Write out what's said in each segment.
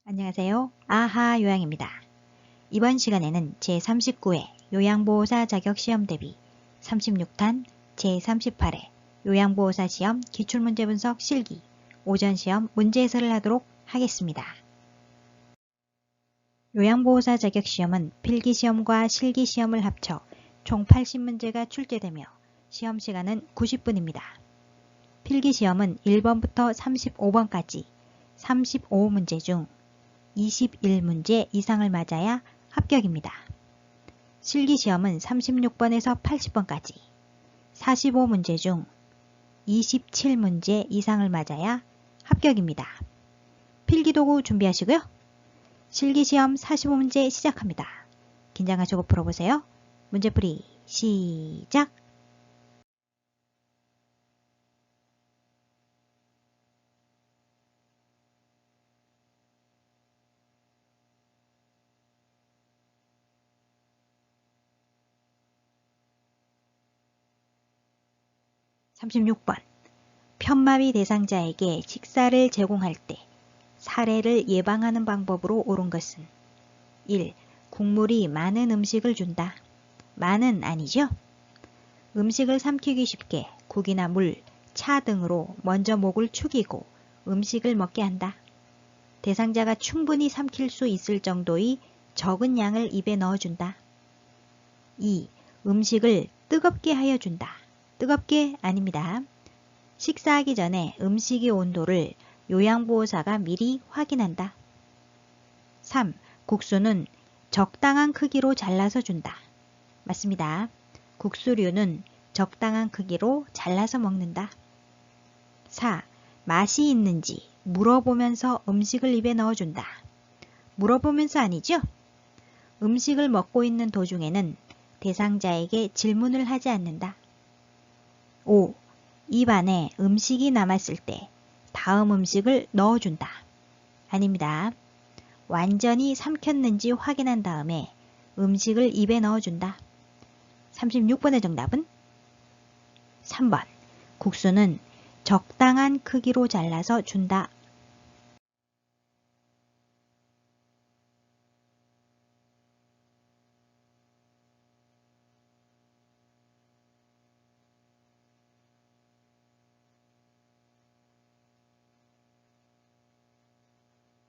안녕하세요. 아하 요양입니다. 이번 시간에는 제39회 요양보호사 자격시험 대비 36탄 제38회 요양보호사 시험 기출문제 분석 실기 오전시험 문제 해설을 하도록 하겠습니다. 요양보호사 자격시험은 필기시험과 실기시험을 합쳐 총 80문제가 출제되며 시험시간은 90분입니다. 필기시험은 1번부터 35번까지 35문제 중 21문제 이상을 맞아야 합격입니다. 실기시험은 36번에서 80번까지 45문제 중 27문제 이상을 맞아야 합격입니다. 필기도구 준비하시고요. 실기시험 45문제 시작합니다. 긴장하시고 풀어보세요. 문제풀이 시작! (36번) 편마비 대상자에게 식사를 제공할 때 사례를 예방하는 방법으로 옳은 것은 1. 국물이 많은 음식을 준다. 많은 아니죠? 음식을 삼키기 쉽게 국이나 물, 차 등으로 먼저 목을 축이고 음식을 먹게 한다. 대상자가 충분히 삼킬 수 있을 정도의 적은 양을 입에 넣어준다. 2. 음식을 뜨겁게 하여 준다. 뜨겁게 아닙니다. 식사하기 전에 음식의 온도를 요양보호사가 미리 확인한다. 3. 국수는 적당한 크기로 잘라서 준다. 맞습니다. 국수류는 적당한 크기로 잘라서 먹는다. 4. 맛이 있는지 물어보면서 음식을 입에 넣어준다. 물어보면서 아니죠? 음식을 먹고 있는 도중에는 대상자에게 질문을 하지 않는다. 5. 입 안에 음식이 남았을 때 다음 음식을 넣어준다. 아닙니다. 완전히 삼켰는지 확인한 다음에 음식을 입에 넣어준다. 36번의 정답은 3번. 국수는 적당한 크기로 잘라서 준다.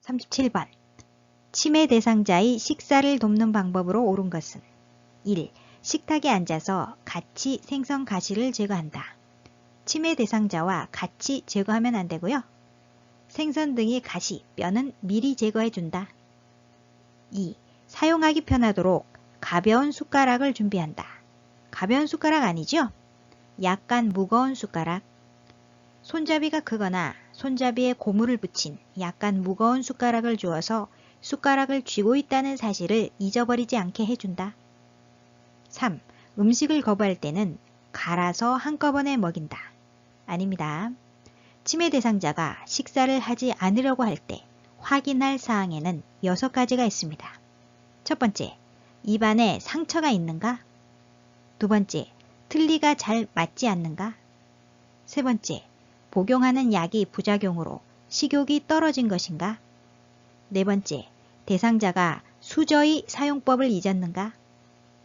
(37번) 치매 대상자의 식사를 돕는 방법으로 옳은 것은 1. 식탁에 앉아서 같이 생선 가시를 제거한다. 치매 대상자와 같이 제거하면 안 되고요. 생선 등의 가시, 뼈는 미리 제거해 준다. 2. 사용하기 편하도록 가벼운 숟가락을 준비한다. 가벼운 숟가락 아니죠? 약간 무거운 숟가락. 손잡이가 크거나 손잡이에 고무를 붙인 약간 무거운 숟가락을 주어서 숟가락을 쥐고 있다는 사실을 잊어버리지 않게 해준다. 3. 음식을 거부할 때는 갈아서 한꺼번에 먹인다. 아닙니다. 치매 대상자가 식사를 하지 않으려고 할 때 확인할 사항에는 6가지가 있습니다. 첫 번째, 입안에 상처가 있는가? 두 번째, 틀니가 잘 맞지 않는가? 세 번째, 복용하는 약이 부작용으로 식욕이 떨어진 것인가? 네 번째, 대상자가 수저의 사용법을 잊었는가?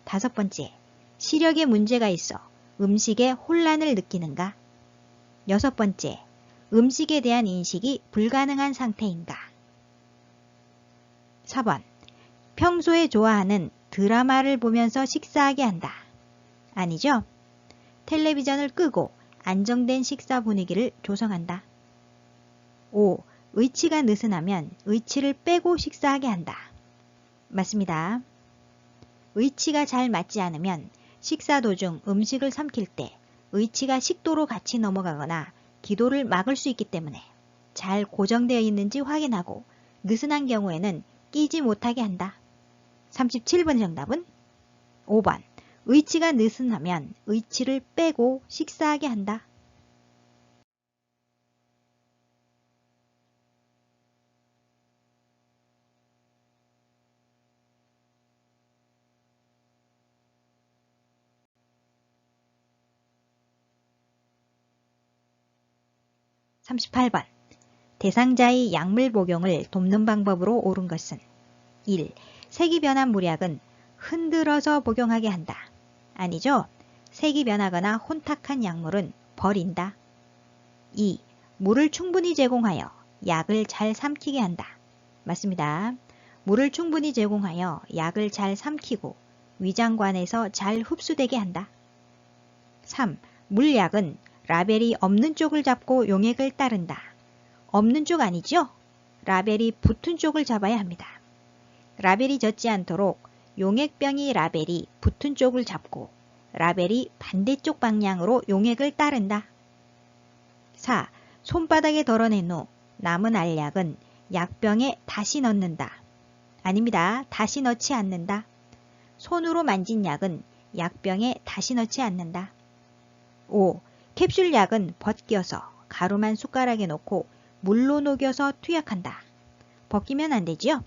다섯 번째, 시력에 문제가 있어 음식에 혼란을 느끼는가? 여섯 번째, 음식에 대한 인식이 불가능한 상태인가? 4번, 평소에 좋아하는 드라마를 보면서 식사하게 한다. 아니죠? 텔레비전을 끄고 안정된 식사 분위기를 조성한다. 5. 의치가 느슨하면 의치를 빼고 식사하게 한다. 맞습니다. 의치가 잘 맞지 않으면 식사 도중 음식을 삼킬 때 의치가 식도로 같이 넘어가거나 기도를 막을 수 있기 때문에 잘 고정되어 있는지 확인하고 느슨한 경우에는 끼지 못하게 한다. 37번 정답은 5번. 의치가 느슨하면 의치를 빼고 식사하게 한다. (38번) 대상자의 약물 복용을 돕는 방법으로 옳은 것은 1. 색이 변한 물약은 흔들어서 복용하게 한다. 아니죠. 색이 변하거나 혼탁한 약물은 버린다. 2. 물을 충분히 제공하여 약을 잘 삼키게 한다. 맞습니다. 물을 충분히 제공하여 약을 잘 삼키고 위장관에서 잘 흡수되게 한다. 3. 물약은 라벨이 없는 쪽을 잡고 용액을 따른다. 없는 쪽 아니죠? 라벨이 붙은 쪽을 잡아야 합니다. 라벨이 젖지 않도록 용액병이 라벨이 붙은 쪽을 잡고 라벨이 반대쪽 방향으로 용액을 따른다. 4. 손바닥에 덜어낸 후 남은 알약은 약병에 다시 넣는다. 아닙니다. 다시 넣지 않는다. 손으로 만진 약은 약병에 다시 넣지 않는다. 5. 캡슐 약은 벗겨서 가루만 숟가락에 넣고 물로 녹여서 투약한다. 벗기면 안 되지요?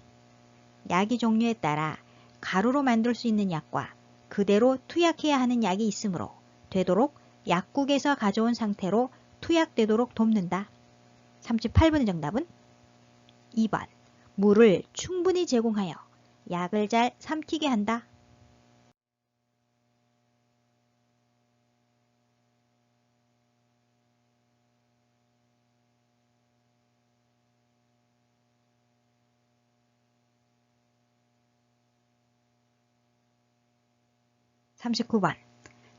약의 종류에 따라 가루로 만들 수 있는 약과 그대로 투약해야 하는 약이 있으므로 되도록 약국에서 가져온 상태로 투약되도록 돕는다. 38번의 정답은 2번. 물을 충분히 제공하여 약을 잘 삼키게 한다. (39번)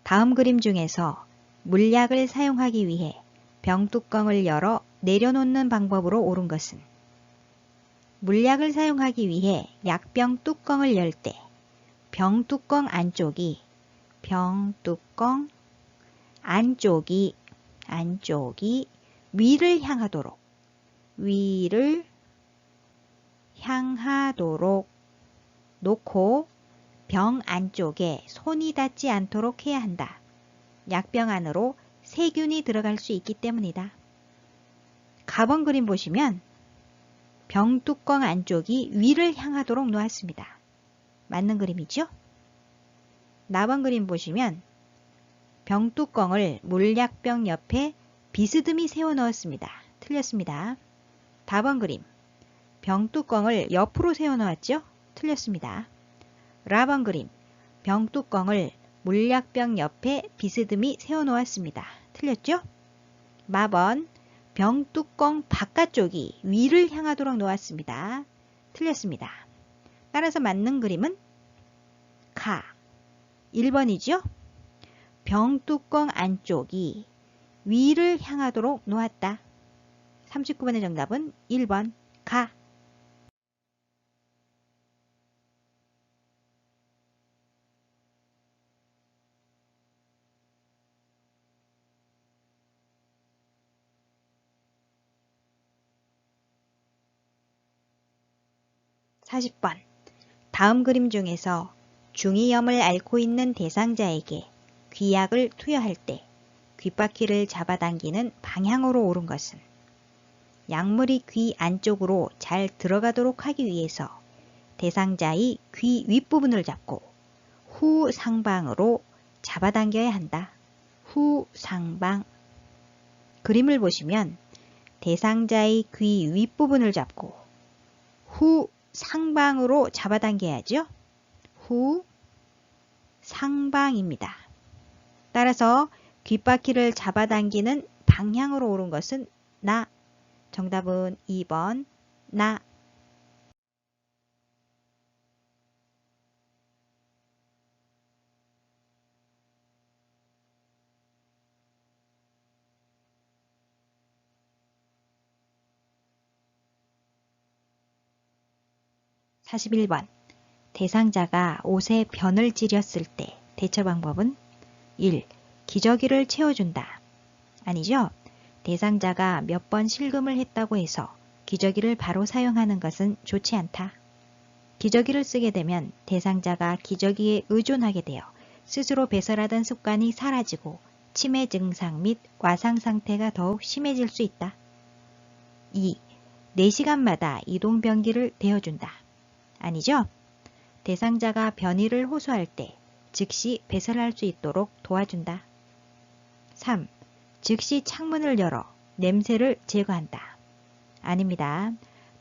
다음 그림 중에서 물약을 사용하기 위해 병뚜껑을 열어 내려놓는 방법으로 옳은 것은 물약을 사용하기 위해 약병 뚜껑을 열 때 병뚜껑 안쪽이 위를 향하도록 놓고 병 안쪽에 손이 닿지 않도록 해야 한다. 약병 안으로 세균이 들어갈 수 있기 때문이다. 가번 그림 보시면 병뚜껑 안쪽이 위를 향하도록 놓았습니다. 맞는 그림이죠? 나번 그림 보시면 병뚜껑을 물약병 옆에 비스듬히 세워 넣었습니다. 틀렸습니다. 다번 그림 병뚜껑을 옆으로 세워 놓았죠? 틀렸습니다. 라번 그림 병뚜껑을 물약병 옆에 비스듬히 세워 놓았습니다. 틀렸죠? 마번 병뚜껑 바깥쪽이 위를 향하도록 놓았습니다. 틀렸습니다. 따라서 맞는 그림은 가 1번이죠? 병뚜껑 안쪽이 위를 향하도록 놓았다. 39번의 정답은 1번 가. (40번) 다음 그림 중에서 중이염을 앓고 있는 대상자에게 귀약을 투여할 때 귓바퀴를 잡아당기는 방향으로 옳은 것은 약물이 귀 안쪽으로 잘 들어가도록 하기 위해서 대상자의 귀 윗부분을 잡고 후상방으로 잡아당겨야 한다. 후상방. 그림을 보시면 대상자의 귀 윗부분을 잡고 후상방으로 잡아당겨야죠. 후상방입니다. 따라서 귓바퀴를 잡아당기는 방향으로 옳은 것은 나. 정답은 2번 나. (41번) 대상자가 옷에 변을 찌렸을 때 대처 방법은 1. 기저귀를 채워준다. 아니죠? 대상자가 몇 번 실금을 했다고 해서 기저귀를 바로 사용하는 것은 좋지 않다. 기저귀를 쓰게 되면 대상자가 기저귀에 의존하게 되어 스스로 배설하던 습관이 사라지고 치매 증상 및 와상 상태가 더욱 심해질 수 있다. 2. 4시간마다 이동변기를 대어준다. 아니죠? 대상자가 변이를 호소할 때 즉시 배설할 수 있도록 도와준다. 3. 즉시 창문을 열어 냄새를 제거한다. 아닙니다.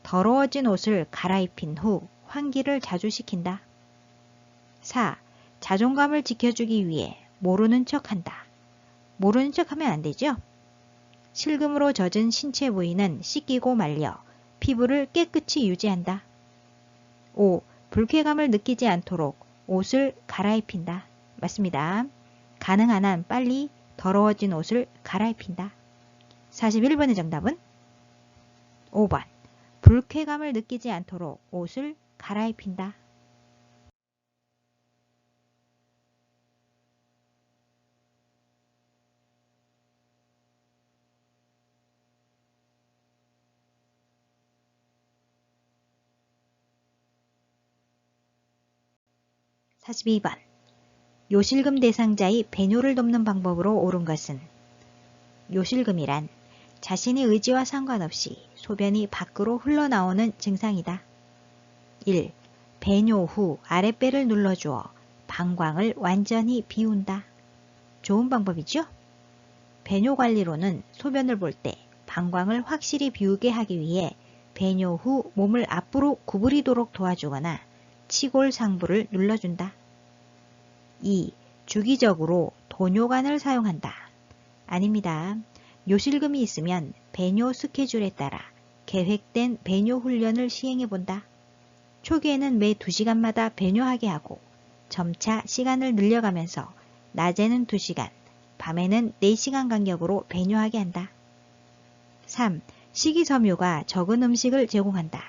더러워진 옷을 갈아입힌 후 환기를 자주 시킨다. 4. 자존감을 지켜주기 위해 모르는 척한다. 모르는 척하면 안 되죠? 실금으로 젖은 신체 부위는 씻기고 말려 피부를 깨끗이 유지한다. 5. 불쾌감을 느끼지 않도록 옷을 갈아입힌다. 맞습니다. 가능한 한 빨리 더러워진 옷을 갈아입힌다. 41번의 정답은 5번. 불쾌감을 느끼지 않도록 옷을 갈아입힌다. 42번. 요실금 대상자의 배뇨를 돕는 방법으로 옳은 것은 요실금이란 자신의 의지와 상관없이 소변이 밖으로 흘러나오는 증상이다. 1. 배뇨 후 아랫배를 눌러주어 방광을 완전히 비운다. 좋은 방법이죠? 배뇨 관리로는 소변을 볼 때 방광을 확실히 비우게 하기 위해 배뇨 후 몸을 앞으로 구부리도록 도와주거나 치골 상부를 눌러준다. 2. 주기적으로 도뇨관을 사용한다. 아닙니다. 요실금이 있으면 배뇨 스케줄에 따라 계획된 배뇨 훈련을 시행해본다. 초기에는 매 2시간마다 배뇨하게 하고 점차 시간을 늘려가면서 낮에는 2시간, 밤에는 4시간 간격으로 배뇨하게 한다. 3. 식이섬유가 적은 음식을 제공한다.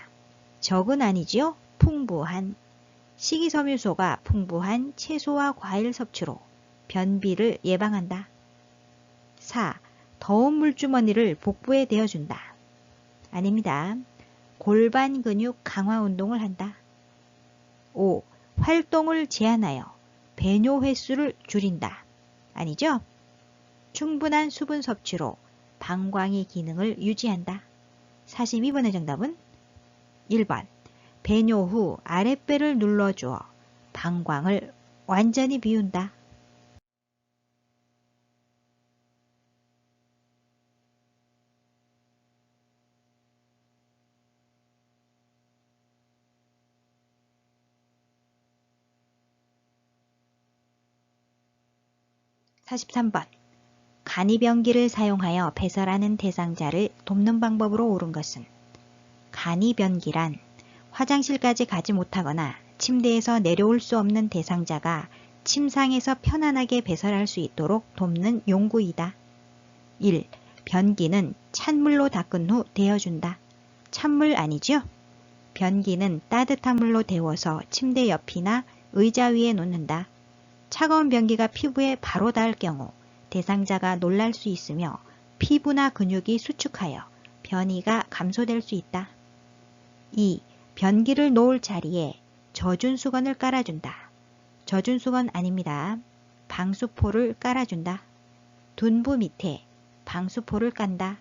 적은 아니지요? 풍부한. 식이섬유소가 풍부한 채소와 과일 섭취로 변비를 예방한다. 4. 더운 물주머니를 복부에 대어준다. 아닙니다. 골반 근육 강화 운동을 한다. 5. 활동을 제한하여 배뇨 횟수를 줄인다. 아니죠? 충분한 수분 섭취로 방광의 기능을 유지한다. 42번의 정답은 1번. 배뇨 후 아랫배를 눌러주어 방광을 완전히 비운다. 43번. 간이변기를 사용하여 배설하는 대상자를 돕는 방법으로 옳은 것은 간이변기란 화장실까지 가지 못하거나 침대에서 내려올 수 없는 대상자가 침상에서 편안하게 배설할 수 있도록 돕는 용구이다. 1. 변기는 찬물로 닦은 후 데워준다. 찬물 아니죠? 변기는 따뜻한 물로 데워서 침대 옆이나 의자 위에 놓는다. 차가운 변기가 피부에 바로 닿을 경우 대상자가 놀랄 수 있으며 피부나 근육이 수축하여 변이가 감소될 수 있다. 2. 변기를 놓을 자리에 젖은 수건을 깔아준다. 젖은 수건 아닙니다. 방수포를 깔아준다. 둔부 밑에 방수포를 깐다.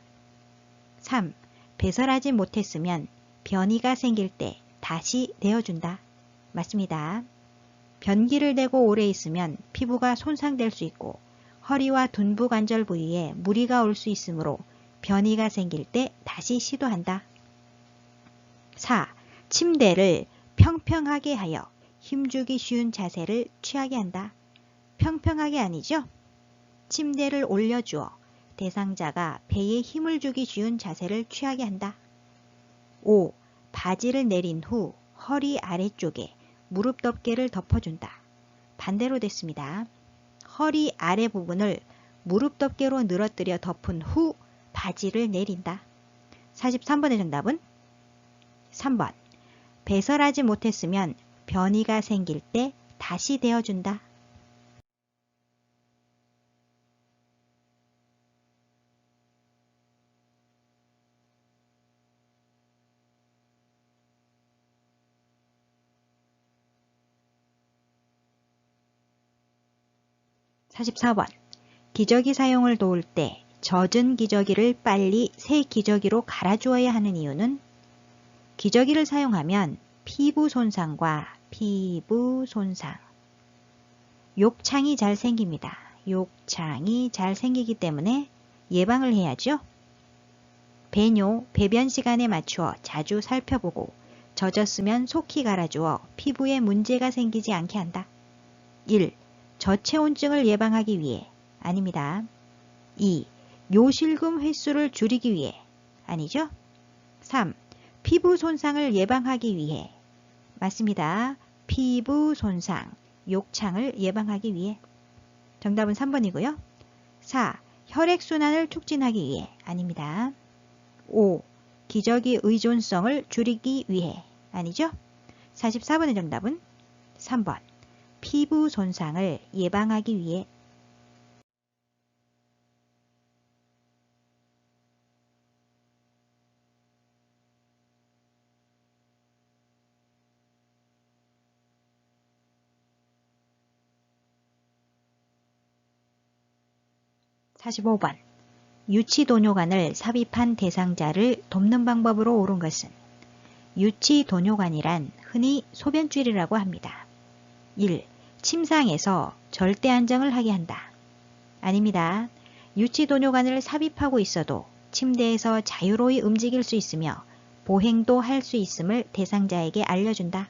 3. 배설하지 못했으면 변이가 생길 때 다시 데워준다. 맞습니다. 변기를 대고 오래 있으면 피부가 손상될 수 있고 허리와 둔부 관절 부위에 무리가 올 수 있으므로 변이가 생길 때 다시 시도한다. 4. 침대를 평평하게 하여 힘주기 쉬운 자세를 취하게 한다. 평평하게 아니죠? 침대를 올려주어 대상자가 배에 힘을 주기 쉬운 자세를 취하게 한다. 5. 바지를 내린 후 허리 아래쪽에 무릎 덮개를 덮어준다. 반대로 됐습니다. 허리 아래 부분을 무릎 덮개로 늘어뜨려 덮은 후 바지를 내린다. 43번의 정답은 3번. 배설하지 못했으면 변이가 생길 때 다시 데워준다. 44번. 기저귀 사용을 도울 때 젖은 기저귀를 빨리 새 기저귀로 갈아주어야 하는 이유는 기저귀를 사용하면 피부 손상과 피부 손상, 욕창이 잘 생깁니다. 욕창이 잘 생기기 때문에 예방을 해야죠. 배뇨, 배변 시간에 맞추어 자주 살펴보고 젖었으면 속히 갈아주어 피부에 문제가 생기지 않게 한다. 1. 저체온증을 예방하기 위해 아닙니다. 2. 요실금 횟수를 줄이기 위해 아니죠? 3. 피부 손상을 예방하기 위해 맞습니다. 피부 손상, 욕창을 예방하기 위해 정답은 3번이고요. 4. 혈액순환을 촉진하기 위해 아닙니다. 5. 기저귀 의존성을 줄이기 위해 아니죠? 44번의 정답은 3번 피부 손상을 예방하기 위해 45번 유치도뇨관을 삽입한 대상자를 돕는 방법으로 옳은 것은 유치도뇨관이란 흔히 소변줄이라고 합니다. 1. 침상에서 절대 안정을 하게 한다. 아닙니다. 유치도뇨관을 삽입하고 있어도 침대에서 자유로이 움직일 수 있으며 보행도 할 수 있음을 대상자에게 알려준다.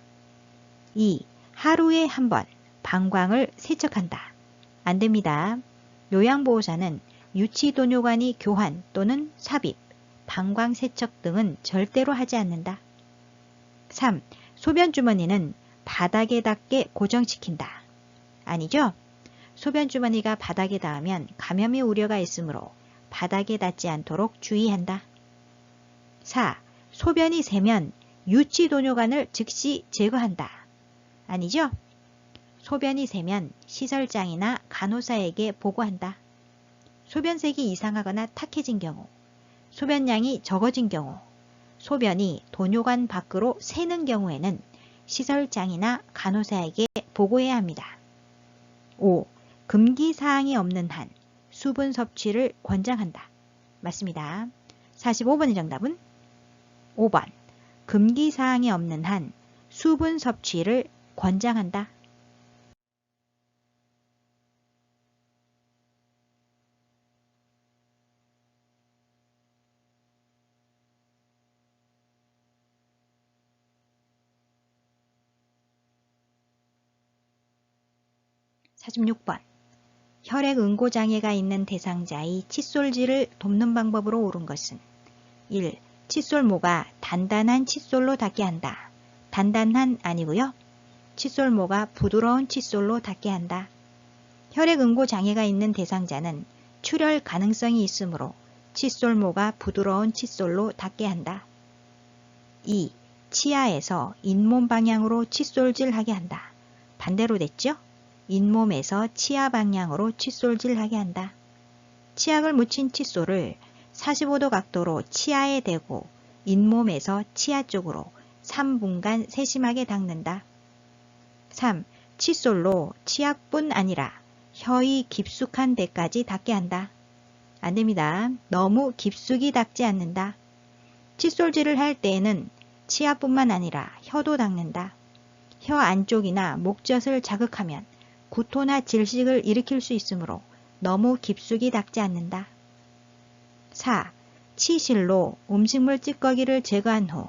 2. 하루에 한 번 방광을 세척한다. 안됩니다. 요양보호사는 유치도뇨관이 교환 또는 삽입, 방광 세척 등은 절대로 하지 않는다. 3. 소변주머니는 바닥에 닿게 고정시킨다. 아니죠? 소변주머니가 바닥에 닿으면 감염의 우려가 있으므로 바닥에 닿지 않도록 주의한다. 4. 소변이 새면 유치도뇨관을 즉시 제거한다. 아니죠? 소변이 새면 시설장이나 간호사에게 보고한다. 소변색이 이상하거나 탁해진 경우, 소변량이 적어진 경우, 소변이 도뇨관 밖으로 새는 경우에는 시설장이나 간호사에게 보고해야 합니다. 5. 금기사항이 없는 한 수분 섭취를 권장한다. 맞습니다. 45번의 정답은 5번 금기사항이 없는 한 수분 섭취를 권장한다. 46번 혈액 응고장애가 있는 대상자의 칫솔질을 돕는 방법으로 옳은 것은 1. 칫솔모가 단단한 칫솔로 닿게 한다. 단단한 아니고요. 칫솔모가 부드러운 칫솔로 닿게 한다. 혈액 응고장애가 있는 대상자는 출혈 가능성이 있으므로 칫솔모가 부드러운 칫솔로 닿게 한다. 2. 치아에서 잇몸 방향으로 칫솔질하게 한다. 반대로 됐죠? 잇몸에서 치아 방향으로 칫솔질하게 한다. 치약을 묻힌 칫솔을 45도 각도로 치아에 대고 잇몸에서 치아 쪽으로 3분간 세심하게 닦는다. 3. 칫솔로 치약뿐 아니라 혀의 깊숙한 데까지 닦게 한다. 안됩니다. 너무 깊숙이 닦지 않는다. 칫솔질을 할 때에는 치아뿐만 아니라 혀도 닦는다. 혀 안쪽이나 목젖을 자극하면 구토나 질식을 일으킬 수 있으므로 너무 깊숙이 닦지 않는다. 4. 치실로 음식물 찌꺼기를 제거한 후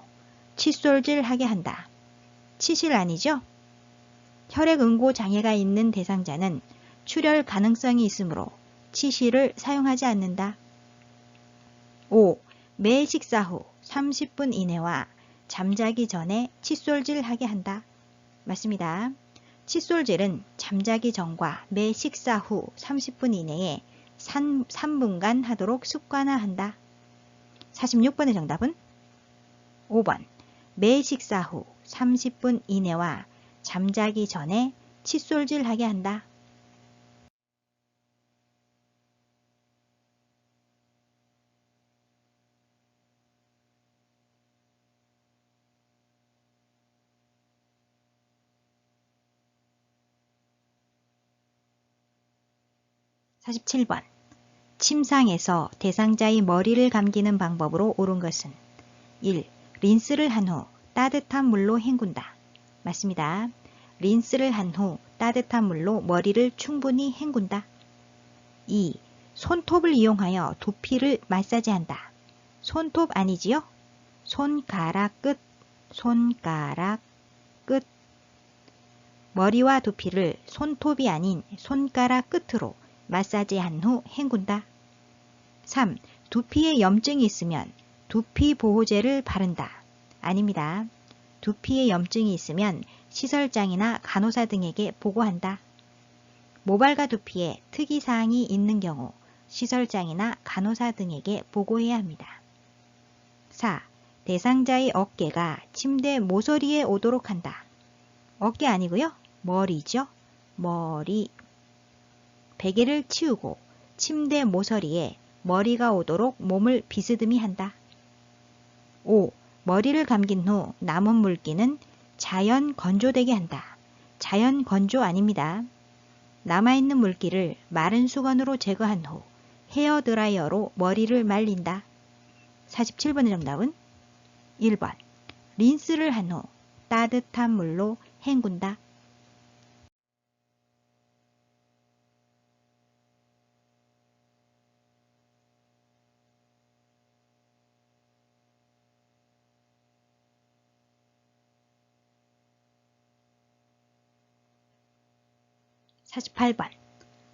칫솔질하게 한다. 치실 아니죠? 혈액 응고 장애가 있는 대상자는 출혈 가능성이 있으므로 치실을 사용하지 않는다. 5. 매 식사 후 30분 이내와 잠자기 전에 칫솔질하게 한다. 맞습니다. 칫솔질은 잠자기 전과 매 식사 후 30분 이내에 3분간 하도록 습관화한다. 46번의 정답은 5번 매 식사 후 30분 이내와 잠자기 전에 칫솔질하게 한다. 47번 침상에서 대상자의 머리를 감기는 방법으로 옳은 것은 1. 린스를 한 후 따뜻한 물로 헹군다. 맞습니다. 린스를 한 후 따뜻한 물로 머리를 충분히 헹군다. 2. 손톱을 이용하여 두피를 마사지한다. 손톱 아니지요? 손가락 끝, 손가락 끝. 머리와 두피를 손톱이 아닌 손가락 끝으로 마사지한 후 헹군다. 3. 두피에 염증이 있으면 두피 보호제를 바른다. 아닙니다. 두피에 염증이 있으면 시설장이나 간호사 등에게 보고한다. 모발과 두피에 특이사항이 있는 경우 시설장이나 간호사 등에게 보고해야 합니다. 4. 대상자의 어깨가 침대 모서리에 오도록 한다. 어깨 아니고요. 머리죠. 머리. 베개를 치우고 침대 모서리에 머리가 오도록 몸을 비스듬히 한다. 5. 머리를 감긴 후 남은 물기는 자연 건조되게 한다. 자연 건조 아닙니다. 남아있는 물기를 마른 수건으로 제거한 후 헤어드라이어로 머리를 말린다. 47번의 정답은 1번. 린스를 한 후 따뜻한 물로 헹군다. 48번.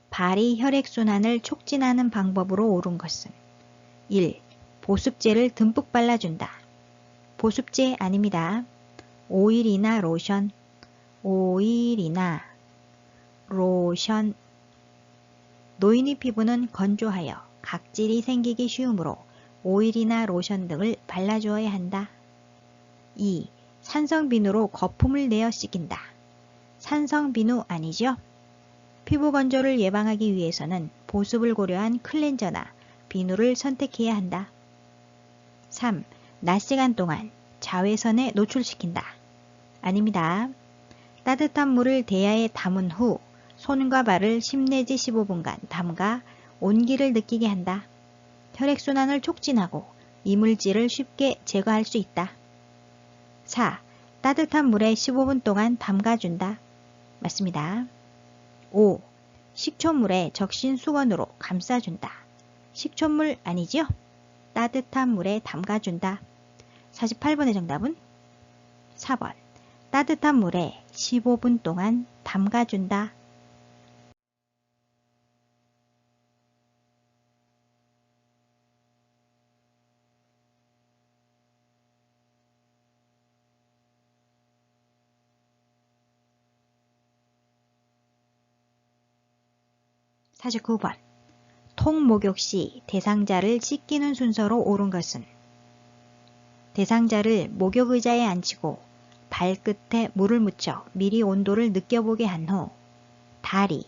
발이 혈액순환을 촉진하는 방법으로 옳은 것은 1. 보습제를 듬뿍 발라준다. 보습제 아닙니다. 오일이나 로션, 오일이나 로션. 노인의 피부는 건조하여 각질이 생기기 쉬우므로 오일이나 로션 등을 발라주어야 한다. 2. 산성비누로 거품을 내어 씻긴다. 산성비누 아니죠? 피부 건조를 예방하기 위해서는 보습을 고려한 클렌저나 비누를 선택해야 한다. 3. 낮 시간 동안 자외선에 노출시킨다. 아닙니다. 따뜻한 물을 대야에 담은 후 손과 발을 10 내지 15분간 담가 온기를 느끼게 한다. 혈액순환을 촉진하고 이물질을 쉽게 제거할 수 있다. 4. 따뜻한 물에 15분 동안 담가준다. 맞습니다. 5. 식초물에 적신 수건으로 감싸준다. 식초물 아니죠? 따뜻한 물에 담가준다. 48번의 정답은 4번. 따뜻한 물에 15분 동안 담가준다. 49번. 통목욕 시 대상자를 씻기는 순서로 옳은 것은 대상자를 목욕의자에 앉히고 발끝에 물을 묻혀 미리 온도를 느껴보게 한 후 다리,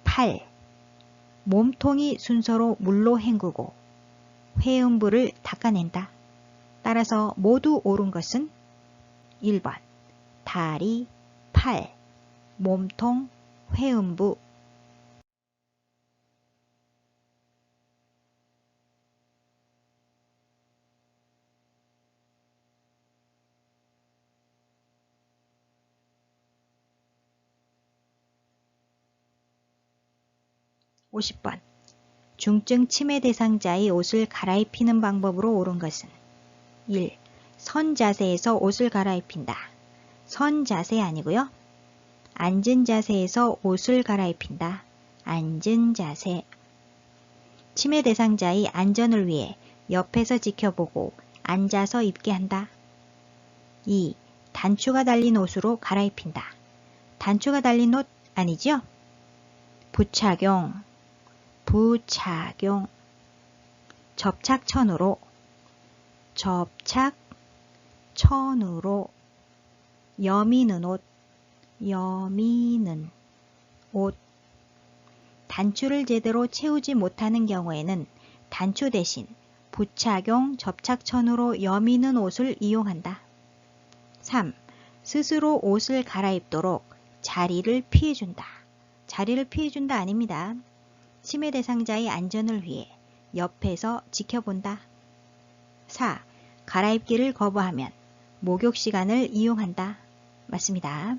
팔, 몸통이 순서로 물로 헹구고 회음부를 닦아낸다. 따라서 모두 옳은 것은 1번 다리, 팔, 몸통, 회음부. 50번. 중증 치매 대상자의 옷을 갈아입히는 방법으로 옳은 것은 1. 선 자세에서 옷을 갈아입힌다. 선 자세 아니고요. 앉은 자세에서 옷을 갈아입힌다. 앉은 자세. 치매 대상자의 안전을 위해 옆에서 지켜보고 앉아서 입게 한다. 2. 단추가 달린 옷으로 갈아입힌다. 단추가 달린 옷 아니죠? 부착용, 부착용. 접착천으로, 접착천으로. 여미는 옷, 여미는 옷. 단추를 제대로 채우지 못하는 경우에는 단추 대신 부착용 접착천으로 여미는 옷을 이용한다. 3. 스스로 옷을 갈아입도록 자리를 피해준다. 자리를 피해준다 아닙니다. 치매 대상자의 안전을 위해 옆에서 지켜본다. 4. 갈아입기를 거부하면 목욕 시간을 이용한다. 맞습니다.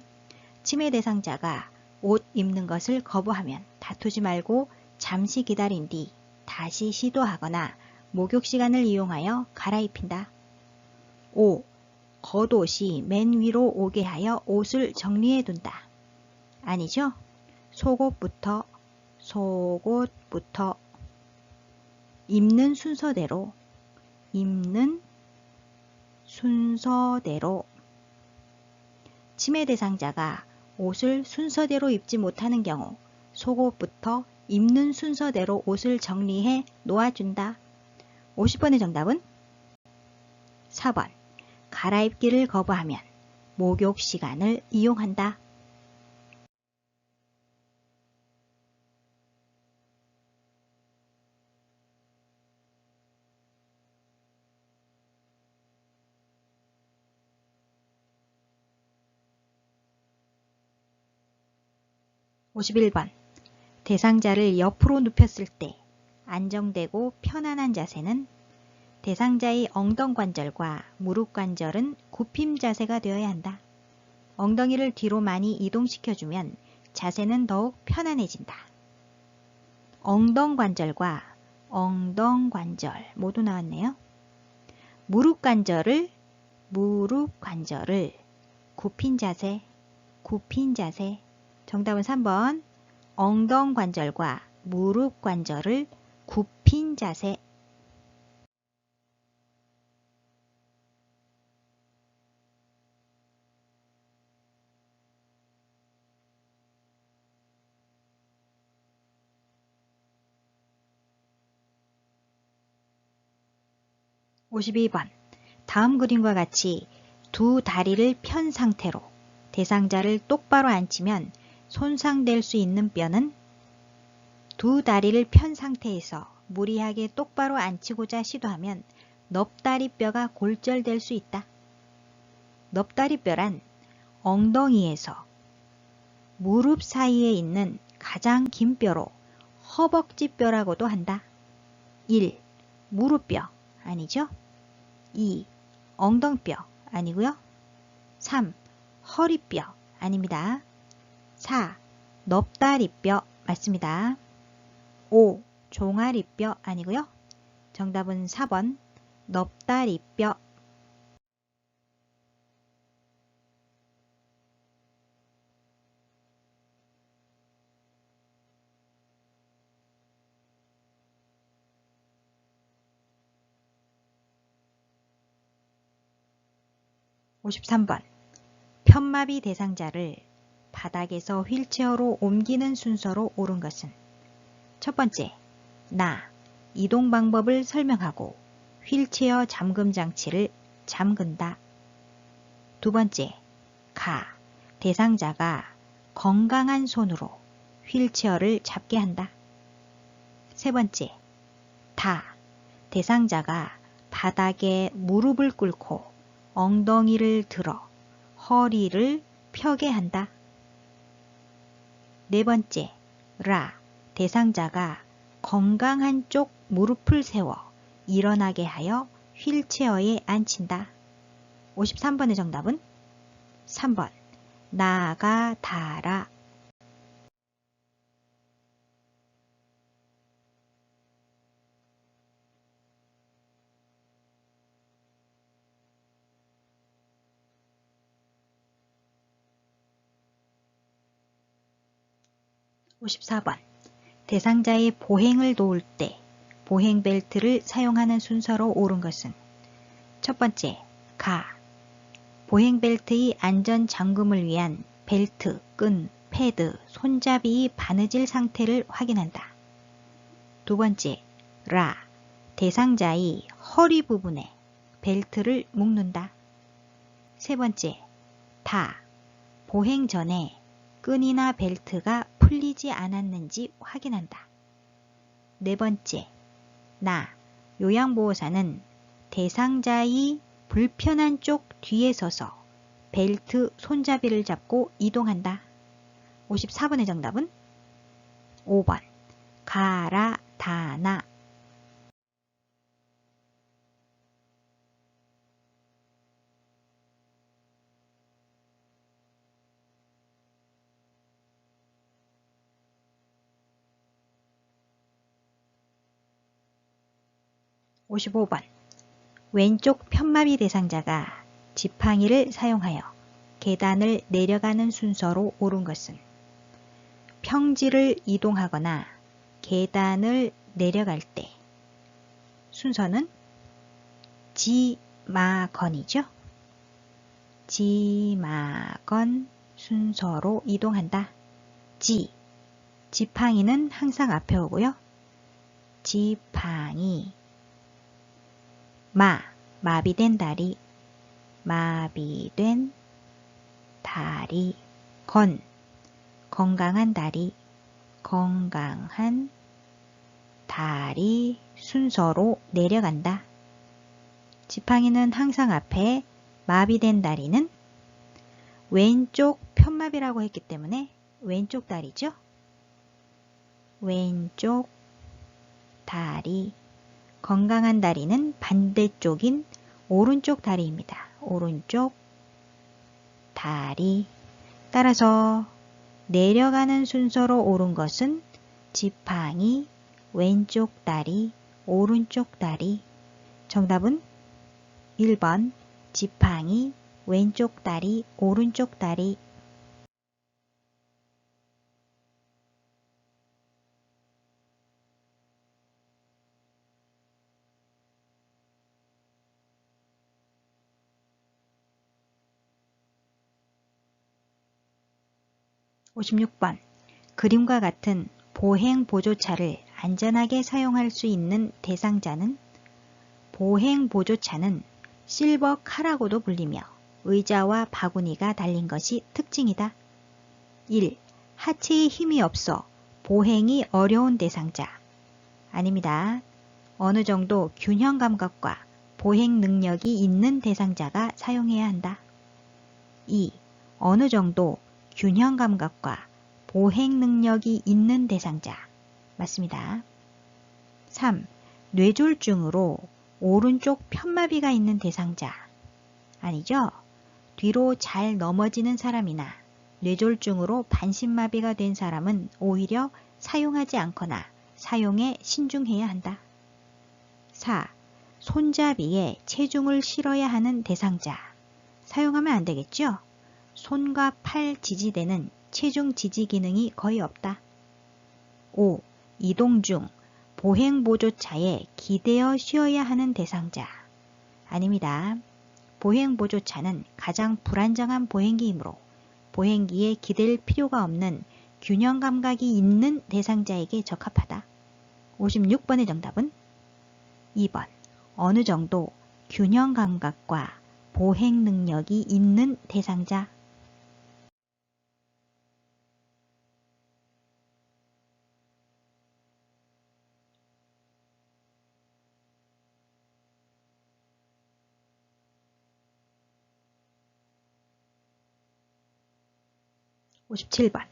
치매 대상자가 옷 입는 것을 거부하면 다투지 말고 잠시 기다린 뒤 다시 시도하거나 목욕 시간을 이용하여 갈아입힌다. 5. 겉옷이 맨 위로 오게 하여 옷을 정리해 둔다. 아니죠? 속옷부터 입는 순서대로 침해 대상자가 옷을 순서대로 입지 못하는 경우 속옷부터 입는 순서대로 옷을 정리해 놓아준다. 50번의 정답은 4번. 갈아입기를 거부하면 목욕 시간을 이용한다. 51번. 대상자를 옆으로 눕혔을 때 안정되고 편안한 자세는 대상자의 엉덩관절과 무릎관절은 굽힘 자세가 되어야 한다. 엉덩이를 뒤로 많이 이동시켜주면 자세는 더욱 편안해진다. 엉덩관절 모두 나왔네요. 무릎관절을 굽힌 자세. 정답은 3번. 엉덩관절과 무릎관절을 굽힌 자세. 52번. 다음 그림과 같이 두 다리를 편 상태로 대상자를 똑바로 앉히면 손상될 수 있는 뼈는 두 다리를 편 상태에서 무리하게 똑바로 앉히고자 시도하면 넙다리뼈가 골절될 수 있다. 넙다리뼈란 엉덩이에서 무릎 사이에 있는 가장 긴 뼈로 허벅지뼈라고도 한다. 1. 무릎뼈 아니죠? 2. 엉덩뼈 아니고요. 3. 허리뼈 아닙니다. 4. 넙다리뼈 맞습니다. 5. 종아리뼈 아니고요. 정답은 4번 넙다리뼈. 53번. 편마비 대상자를 바닥에서 휠체어로 옮기는 순서로 옳은 것은 첫 번째, 나, 이동 방법을 설명하고 휠체어 잠금 장치를 잠근다. 두 번째, 가, 대상자가 건강한 손으로 휠체어를 잡게 한다. 세 번째, 다, 대상자가 바닥에 무릎을 꿇고 엉덩이를 들어 허리를 펴게 한다. 네 번째, 라, 대상자가 건강한 쪽 무릎을 세워 일어나게 하여 휠체어에 앉힌다. 53번의 정답은 3번, 나가 다라. 54번. 대상자의 보행을 도울 때 보행 벨트를 사용하는 순서로 옳은 것은 첫 번째, 가, 보행 벨트의 안전 잠금을 위한 벨트, 끈, 패드, 손잡이의 바느질 상태를 확인한다. 두 번째, 라, 대상자의 허리 부분에 벨트를 묶는다. 세 번째, 다, 보행 전에 끈이나 벨트가 풀리지 않았는지 확인한다. 네 번째, 나, 요양보호사는 대상자의 불편한 쪽 뒤에 서서 벨트 손잡이를 잡고 이동한다. 54번의 정답은 5번, 가라, 다나. 55번. 왼쪽 편마비 대상자가 지팡이를 사용하여 계단을 내려가는 순서로 옳은 것은 평지를 이동하거나 계단을 내려갈 때 순서는 지마건이죠. 지마건 순서로 이동한다. 지팡이는 항상 앞에 오고요. 지팡이. 마비된 다리. 마비된 다리. 건강한 다리. 건강한 다리 순서로 내려간다. 지팡이는 항상 앞에, 마비된 다리는 왼쪽 편마비라고 했기 때문에 왼쪽 다리죠. 왼쪽 다리. 건강한 다리는 반대쪽인 오른쪽 다리입니다. 오른쪽 다리. 따라서 내려가는 순서로 옳은 것은 지팡이, 왼쪽 다리, 오른쪽 다리. 정답은 1번 지팡이, 왼쪽 다리, 오른쪽 다리. 56번. 그림과 같은 보행보조차를 안전하게 사용할 수 있는 대상자는 보행보조차는 실버카라고도 불리며 의자와 바구니가 달린 것이 특징이다. 1. 하체에 힘이 없어 보행이 어려운 대상자. 아닙니다. 어느 정도 균형 감각과 보행 능력이 있는 대상자가 사용해야 한다. 2. 어느 정도 균형 감각과 보행 능력이 있는 대상자. 맞습니다. 3. 뇌졸중으로 오른쪽 편마비가 있는 대상자. 아니죠? 뒤로 잘 넘어지는 사람이나 뇌졸중으로 반신마비가 된 사람은 오히려 사용하지 않거나 사용에 신중해야 한다. 4. 손잡이에 체중을 실어야 하는 대상자. 사용하면 안 되겠죠? 손과 팔 지지대는 체중 지지 기능이 거의 없다. 5. 이동 중 보행보조차에 기대어 쉬어야 하는 대상자. 아닙니다. 보행보조차는 가장 불안정한 보행기이므로 보행기에 기댈 필요가 없는 균형 감각이 있는 대상자에게 적합하다. 56번의 정답은 2번. 어느 정도 균형 감각과 보행 능력이 있는 대상자. 57번.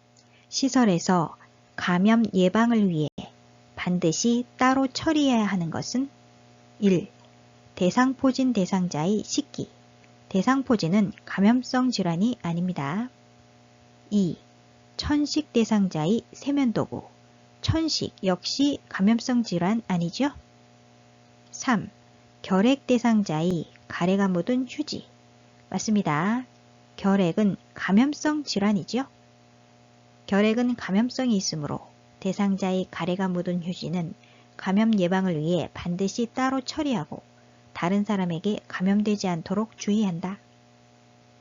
시설에서 감염 예방을 위해 반드시 따로 처리해야 하는 것은 1. 대상포진 대상자의 식기. 대상포진은 감염성 질환이 아닙니다. 2. 천식 대상자의 세면도구. 천식 역시 감염성 질환 아니죠? 3. 결핵 대상자의 가래가 묻은 휴지. 맞습니다. 결핵은 감염성 질환이죠? 결핵은 감염성이 있으므로 대상자의 가래가 묻은 휴지는 감염 예방을 위해 반드시 따로 처리하고 다른 사람에게 감염되지 않도록 주의한다.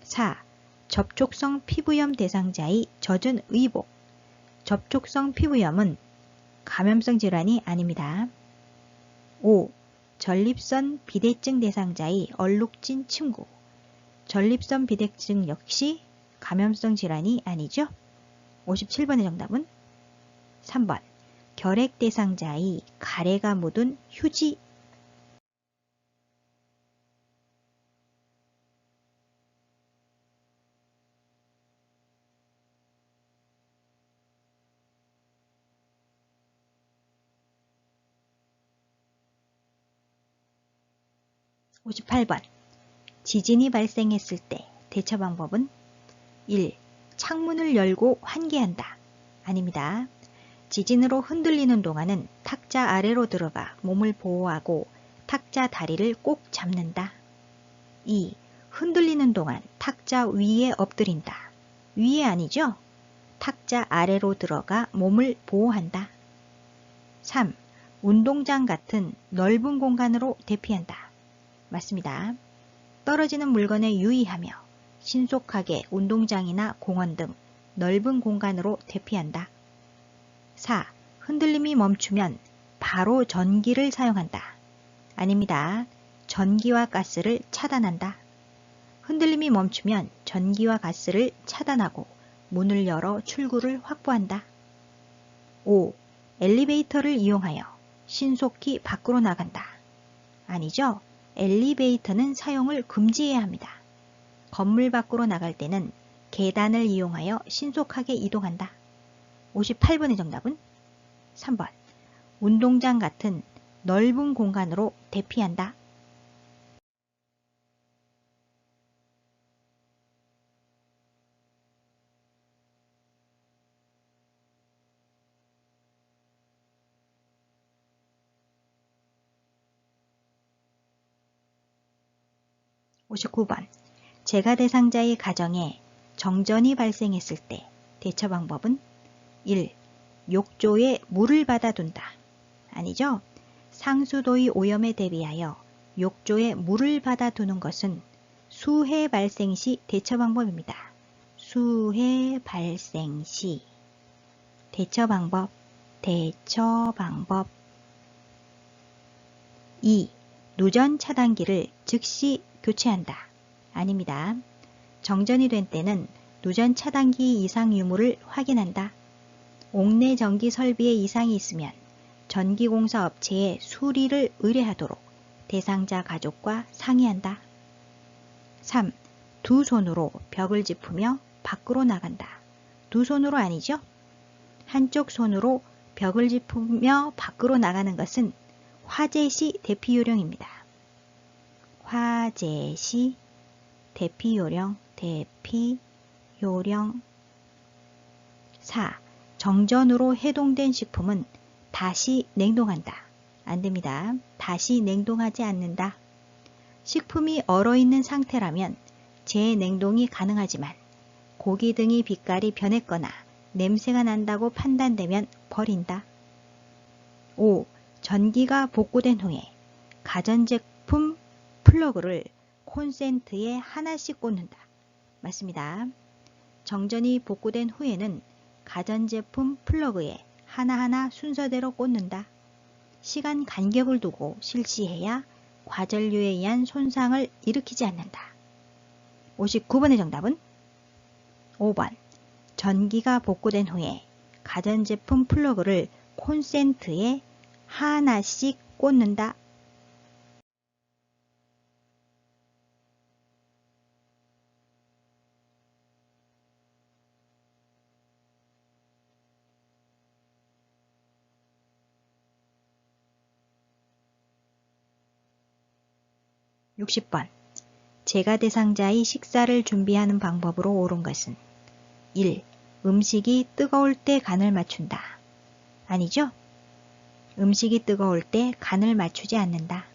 4. 접촉성 피부염 대상자의 젖은 의복. 접촉성 피부염은 감염성 질환이 아닙니다. 5. 전립선 비대증 대상자의 얼룩진 침구. 전립선 비대증 역시 감염성 질환이 아니죠? 57번의 정답은 3번. 결핵 대상자의 가래가 묻은 휴지. 58번. 지진이 발생했을 때 대처 방법은 1. 창문을 열고 환기한다. 아닙니다. 지진으로 흔들리는 동안은 탁자 아래로 들어가 몸을 보호하고 탁자 다리를 꼭 잡는다. 2. 흔들리는 동안 탁자 위에 엎드린다. 위에 아니죠? 탁자 아래로 들어가 몸을 보호한다. 3. 운동장 같은 넓은 공간으로 대피한다. 맞습니다. 떨어지는 물건에 유의하며 신속하게 운동장이나 공원 등 넓은 공간으로 대피한다. 4. 흔들림이 멈추면 바로 전기를 사용한다. 아닙니다. 전기와 가스를 차단한다. 흔들림이 멈추면 전기와 가스를 차단하고 문을 열어 출구를 확보한다. 5. 엘리베이터를 이용하여 신속히 밖으로 나간다. 아니죠. 엘리베이터는 사용을 금지해야 합니다. 건물 밖으로 나갈 때는 계단을 이용하여 신속하게 이동한다. 58번의 정답은 3번. 운동장 같은 넓은 공간으로 대피한다. 59번. 재가 대상자의 가정에 정전이 발생했을 때 대처 방법은 1. 욕조에 물을 받아둔다. 아니죠? 상수도의 오염에 대비하여 욕조에 물을 받아두는 것은 수해 발생 시 대처 방법입니다. 수해 발생 시 대처 방법. 2. 누전 차단기를 즉시 교체한다. 아닙니다. 정전이 된 때는 누전 차단기 이상 유무를 확인한다. 옥내 전기 설비에 이상이 있으면 전기공사 업체에 수리를 의뢰하도록 대상자 가족과 상의한다. 3. 두 손으로 벽을 짚으며 밖으로 나간다. 두 손으로 아니죠? 한쪽 손으로 벽을 짚으며 밖으로 나가는 것은 화재 시 대피 요령입니다. 화재 시 대피 요령. 4. 정전으로 해동된 식품은 다시 냉동한다. 안됩니다. 다시 냉동하지 않는다. 식품이 얼어있는 상태라면 재냉동이 가능하지만 고기 등의 빛깔이 변했거나 냄새가 난다고 판단되면 버린다. 5. 전기가 복구된 후에 가전제품 플러그를 콘센트에 하나씩 꽂는다. 맞습니다. 정전이 복구된 후에는 가전제품 플러그에 하나하나 순서대로 꽂는다. 시간 간격을 두고 실시해야 과전류에 의한 손상을 일으키지 않는다. 59번의 정답은 5번. 전기가 복구된 후에 가전제품 플러그를 콘센트에 하나씩 꽂는다. 60번. 재가 대상자의 식사를 준비하는 방법으로 옳은 것은 1. 음식이 뜨거울 때 간을 맞춘다. 아니죠? 음식이 뜨거울 때 간을 맞추지 않는다.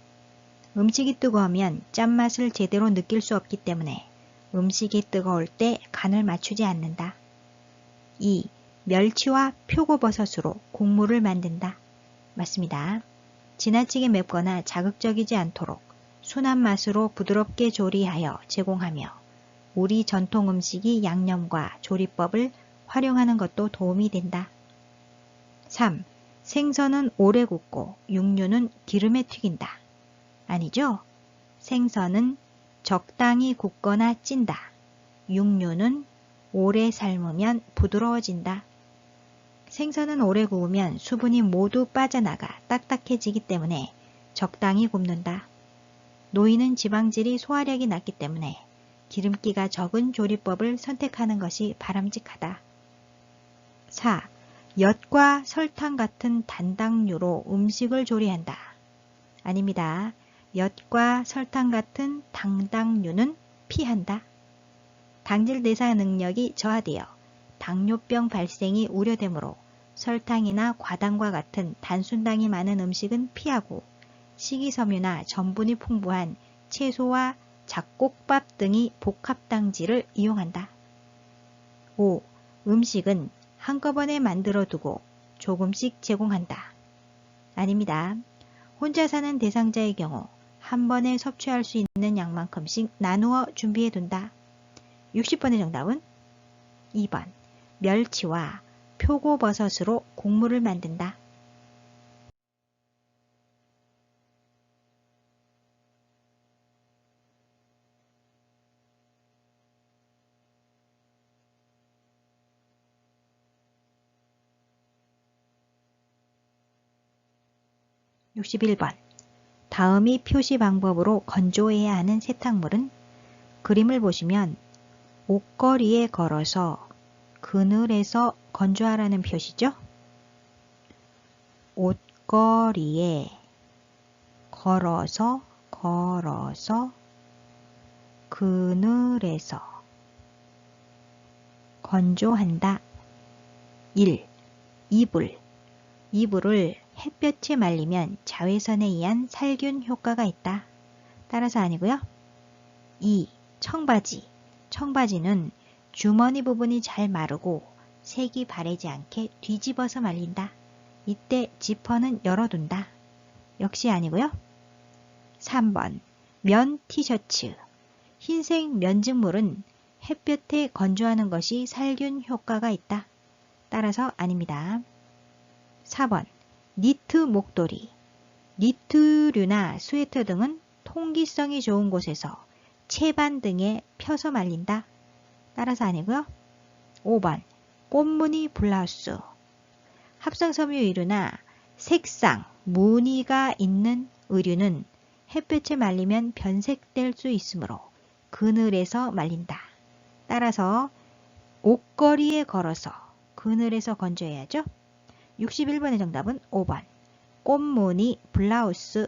음식이 뜨거우면 짠맛을 제대로 느낄 수 없기 때문에 음식이 뜨거울 때 간을 맞추지 않는다. 2. 멸치와 표고버섯으로 국물을 만든다. 맞습니다. 지나치게 맵거나 자극적이지 않도록 순한 맛으로 부드럽게 조리하여 제공하며 우리 전통 음식이 양념과 조리법을 활용하는 것도 도움이 된다. 3. 생선은 오래 굽고 육류는 기름에 튀긴다. 아니죠? 생선은 적당히 굽거나 찐다. 육류는 오래 삶으면 부드러워진다. 생선은 오래 구우면 수분이 모두 빠져나가 딱딱해지기 때문에 적당히 굽는다. 노이는 지방질이 소화력이 낮기 때문에 기름기가 적은 조리법을 선택하는 것이 바람직하다. 4. 엿과 설탕 같은 단당류로 음식을 조리한다. 아닙니다. 엿과 설탕 같은 당당류는 피한다. 당질 대사 능력이 저하되어 당뇨병 발생이 우려되므로 설탕이나 과당과 같은 단순당이 많은 음식은 피하고 식이섬유나 전분이 풍부한 채소와 잡곡밥 등이 복합당지를 이용한다. 5. 음식은 한꺼번에 만들어 두고 조금씩 제공한다. 아닙니다. 혼자 사는 대상자의 경우 한 번에 섭취할 수 있는 양만큼씩 나누어 준비해 둔다. 60번의 정답은 2번. 멸치와 표고버섯으로 국물을 만든다. 61번. 다음이 표시 방법으로 건조해야 하는 세탁물은? 그림을 보시면 옷걸이에 걸어서 그늘에서 건조하라는 표시죠? 옷걸이에 걸어서 그늘에서 건조한다. 1. 이불을 햇볕에 말리면 자외선에 의한 살균 효과가 있다. 따라서 아니고요. 2. 청바지는 주머니 부분이 잘 마르고 색이 바래지 않게 뒤집어서 말린다. 이때 지퍼는 열어둔다. 역시 아니고요. 3번. 면 티셔츠. 흰색 면직물은 햇볕에 건조하는 것이 살균 효과가 있다. 따라서 아닙니다. 4번. 니트 목도리. 니트류나 스웨터 등은 통기성이 좋은 곳에서 채반 등에 펴서 말린다. 따라서 아니고요. 5번. 꽃무늬 블라우스. 합성섬유 의류나 색상, 무늬가 있는 의류는 햇볕에 말리면 변색될 수 있으므로 그늘에서 말린다. 따라서 옷걸이에 걸어서 그늘에서 건조해야죠. 61번의 정답은 5번. 꽃무늬 블라우스.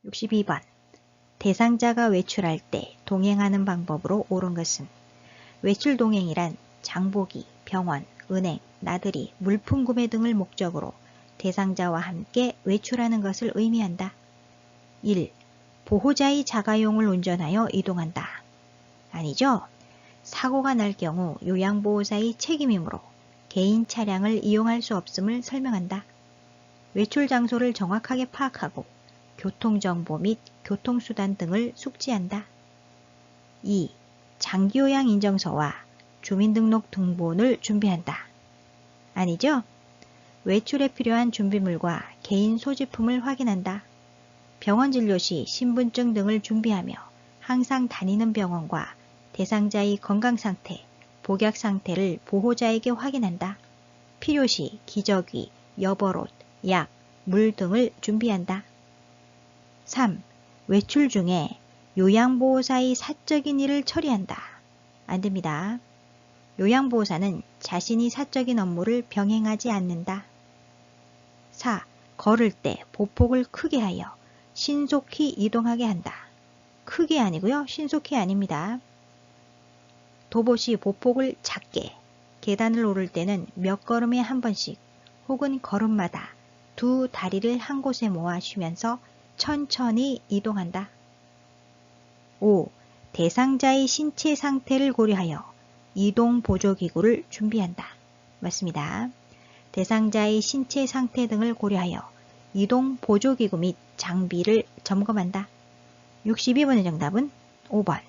62번. 대상자가 외출할 때 동행하는 방법으로 옳은 것은? 외출 동행이란 장보기, 병원, 은행, 나들이, 물품 구매 등을 목적으로 대상자와 함께 외출하는 것을 의미한다. 1. 보호자의 자가용을 운전하여 이동한다. 아니죠. 사고가 날 경우 요양보호사의 책임이므로 개인 차량을 이용할 수 없음을 설명한다. 외출 장소를 정확하게 파악하고 교통정보 및 교통수단 등을 숙지한다. 2. 장기요양 인정서와 주민등록 등본을 준비한다. 아니죠? 외출에 필요한 준비물과 개인 소지품을 확인한다. 병원 진료 시 신분증 등을 준비하며 항상 다니는 병원과 대상자의 건강상태, 복약 상태를 보호자에게 확인한다. 필요시 기저귀, 여벌옷, 약, 물 등을 준비한다. 3. 외출 중에 요양보호사의 사적인 일을 처리한다. 안됩니다. 요양보호사는 자신이 사적인 업무를 병행하지 않는다. 4. 걸을 때 보폭을 크게 하여 신속히 이동하게 한다. 크게 아니고요. 신속히 아닙니다. 도보시 보폭을 작게, 계단을 오를 때는 몇 걸음에 한 번씩 혹은 걸음마다 두 다리를 한 곳에 모아 쉬면서 천천히 이동한다. 5. 대상자의 신체 상태를 고려하여 이동 보조기구를 준비한다. 맞습니다. 대상자의 신체 상태 등을 고려하여 이동 보조기구 및 장비를 점검한다. 62번의 정답은 5번.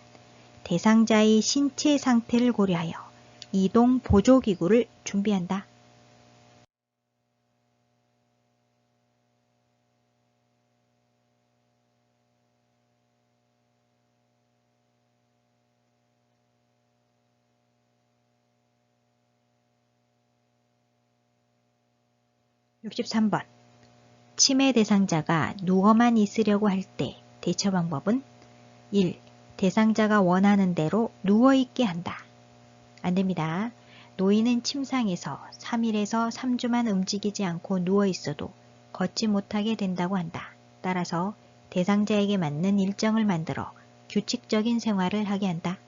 대상자의 신체 상태를 고려하여 이동 보조기구를 준비한다. 63번. 치매 대상자가 누워만 있으려고 할 때 대처 방법은? 1. 대상자가 원하는 대로 누워있게 한다. 안됩니다. 노인은 침상에서 3일에서 3주만 움직이지 않고 누워있어도 걷지 못하게 된다고 한다. 따라서 대상자에게 맞는 일정을 만들어 규칙적인 생활을 하게 한다.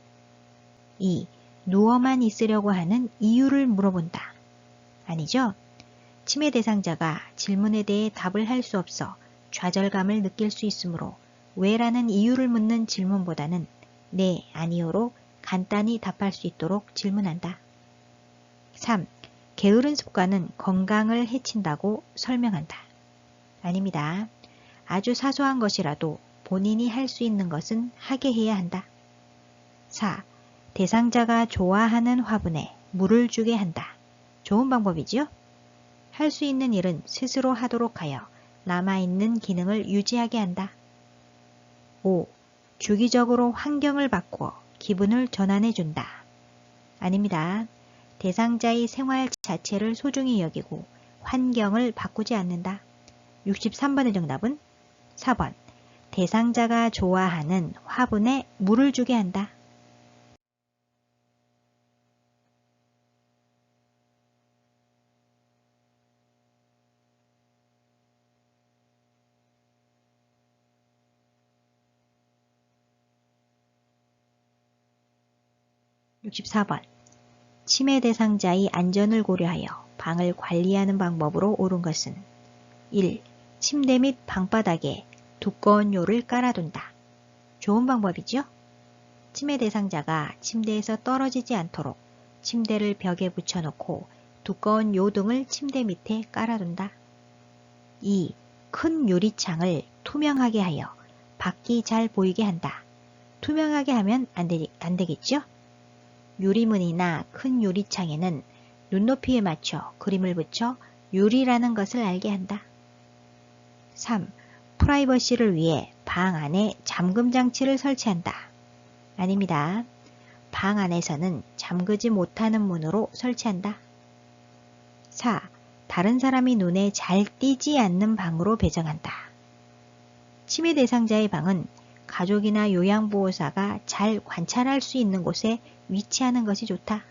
2. 누워만 있으려고 하는 이유를 물어본다. 아니죠? 치매 대상자가 질문에 대해 답을 할 수 없어 좌절감을 느낄 수 있으므로 왜라는 이유를 묻는 질문보다는 네, 아니요로 간단히 답할 수 있도록 질문한다. 3. 게으른 습관은 건강을 해친다고 설명한다. 아닙니다. 아주 사소한 것이라도 본인이 할 수 있는 것은 하게 해야 한다. 4. 대상자가 좋아하는 화분에 물을 주게 한다. 좋은 방법이지요? 할 수 있는 일은 스스로 하도록 하여 남아있는 기능을 유지하게 한다. 5. 주기적으로 환경을 바꾸어 기분을 전환해준다. 아닙니다. 대상자의 생활 자체를 소중히 여기고 환경을 바꾸지 않는다. 63번의 정답은 4번. 대상자가 좋아하는 화분에 물을 주게 한다. 64번. 치매 대상자의 안전을 고려하여 방을 관리하는 방법으로 옳은 것은 1. 침대 및 방바닥에 두꺼운 요를 깔아둔다. 좋은 방법이죠? 치매 대상자가 침대에서 떨어지지 않도록 침대를 벽에 붙여놓고 두꺼운 요 등을 침대 밑에 깔아둔다. 2. 큰 유리창을 투명하게 하여 밖이 잘 보이게 한다. 투명하게 하면 안 되겠죠? 유리문이나 큰 유리창에는 눈높이에 맞춰 그림을 붙여 유리라는 것을 알게 한다. 3. 프라이버시를 위해 방 안에 잠금 장치를 설치한다. 아닙니다. 방 안에서는 잠그지 못하는 문으로 설치한다. 4. 다른 사람이 눈에 잘 띄지 않는 방으로 배정한다. 치매 대상자의 방은 가족이나 요양보호사가 잘 관찰할 수 있는 곳에 위치하는 것이 좋다.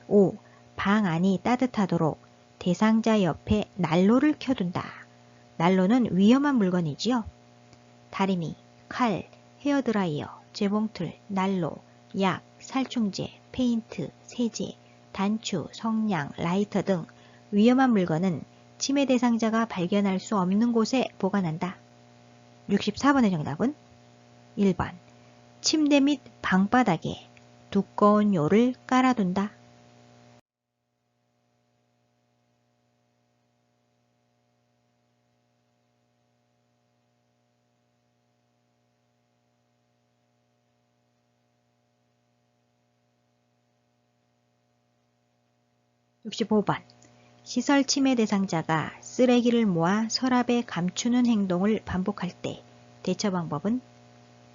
5. 방 안이 따뜻하도록 대상자 옆에 난로를 켜둔다. 난로는 위험한 물건이지요. 다리미, 칼, 헤어드라이어, 재봉틀, 난로, 약, 살충제, 페인트, 세제, 단추, 성냥, 라이터 등 위험한 물건은 치매 대상자가 발견할 수 없는 곳에 보관한다. 64번의 정답은 1번. 침대 및 방바닥에 두꺼운 요를 깔아둔다. 65번. 시설 치매 대상자가 쓰레기를 모아 서랍에 감추는 행동을 반복할 때 대처 방법은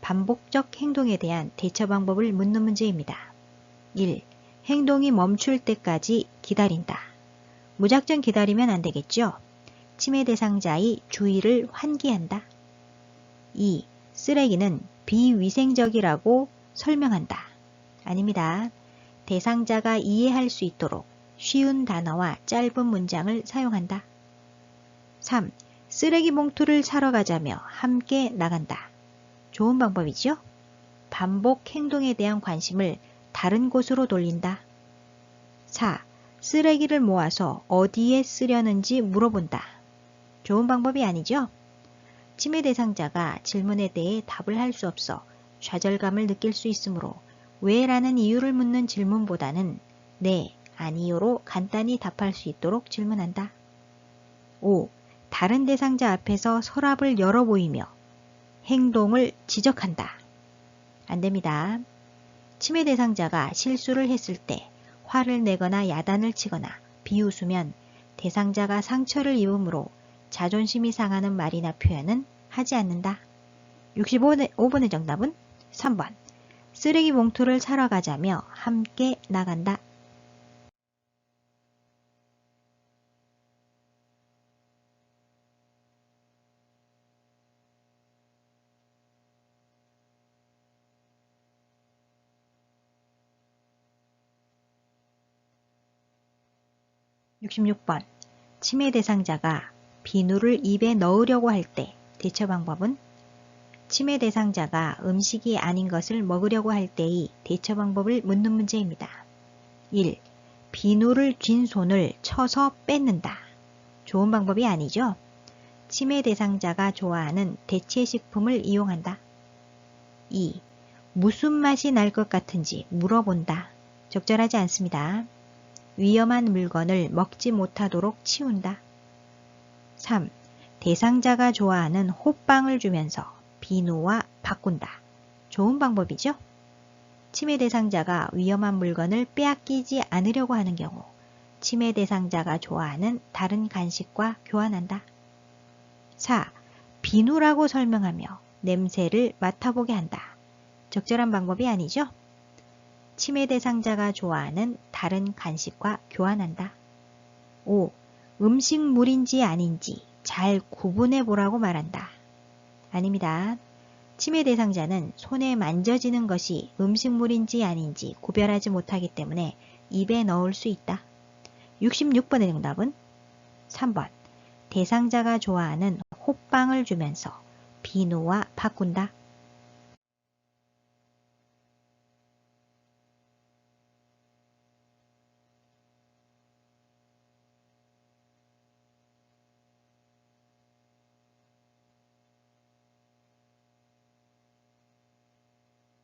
반복적 행동에 대한 대처 방법을 묻는 문제입니다. 1. 행동이 멈출 때까지 기다린다. 무작정 기다리면 안 되겠죠? 치매 대상자의 주의를 환기한다. 2. 쓰레기는 비위생적이라고 설명한다. 아닙니다. 대상자가 이해할 수 있도록 쉬운 단어와 짧은 문장을 사용한다. 3. 쓰레기 봉투를 사러 가자며 함께 나간다. 좋은 방법이죠? 반복 행동에 대한 관심을 다른 곳으로 돌린다. 4. 쓰레기를 모아서 어디에 쓰려는지 물어본다. 좋은 방법이 아니죠? 치매 대상자가 질문에 대해 답을 할 수 없어 좌절감을 느낄 수 있으므로 왜라는 이유를 묻는 질문보다는 네, 아니요로 간단히 답할 수 있도록 질문한다. 5. 다른 대상자 앞에서 서랍을 열어 보이며 행동을 지적한다. 안 됩니다. 치매 대상자가 실수를 했을 때 화를 내거나 야단을 치거나 비웃으면 대상자가 상처를 입으므로 자존심이 상하는 말이나 표현은 하지 않는다. 65번의 정답은 3번. 쓰레기 봉투를 사러 가자며 함께 나간다. 66번. 치매 대상자가 비누를 입에 넣으려고 할 때 대처 방법은 침해 대상자가 음식이 아닌 것을 먹으려고 할 때의 대처 방법을 묻는 문제입니다. 1. 비누를 쥔 손을 쳐서 뺏는다. 좋은 방법이 아니죠? 침해 대상자가 좋아하는 대체 식품을 이용한다. 2. 무슨 맛이 날 것 같은지 물어본다. 적절하지 않습니다. 위험한 물건을 먹지 못하도록 치운다. 3. 대상자가 좋아하는 호빵을 주면서 비누와 바꾼다. 좋은 방법이죠? 침해 대상자가 위험한 물건을 빼앗기지 않으려고 하는 경우 침해 대상자가 좋아하는 다른 간식과 교환한다. 4. 비누라고 설명하며 냄새를 맡아보게 한다. 적절한 방법이 아니죠? 침해 대상자가 좋아하는 다른 간식과 교환한다. 5. 음식물인지 아닌지 잘 구분해 보라고 말한다. 아닙니다. 침해 대상자는 손에 만져지는 것이 음식물인지 아닌지 구별하지 못하기 때문에 입에 넣을 수 있다. 66번의 정답은 3번. 대상자가 좋아하는 호빵을 주면서 비누와 바꾼다.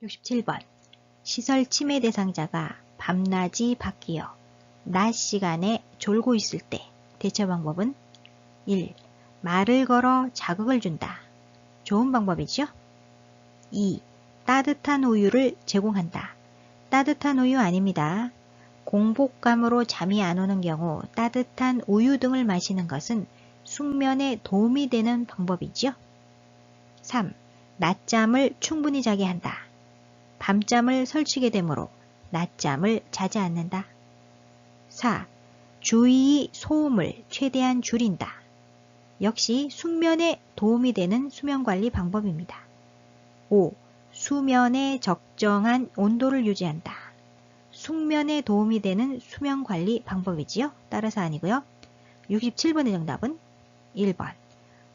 67번. 시설 침해 대상자가 밤낮이 바뀌어 낮 시간에 졸고 있을 때 대처 방법은 1. 말을 걸어 자극을 준다. 좋은 방법이죠? 2. 따뜻한 우유를 제공한다. 따뜻한 우유 아닙니다. 공복감으로 잠이 안 오는 경우 따뜻한 우유 등을 마시는 것은 숙면에 도움이 되는 방법이죠. 3. 낮잠을 충분히 자게 한다. 밤잠을 설치게 되므로 낮잠을 자지 않는다. 4. 주위의 소음을 최대한 줄인다. 역시 숙면에 도움이 되는 수면관리 방법입니다. 5. 수면에 적정한 온도를 유지한다. 숙면에 도움이 되는 수면관리 방법이지요. 따라서 아니고요. 67번의 정답은 1번.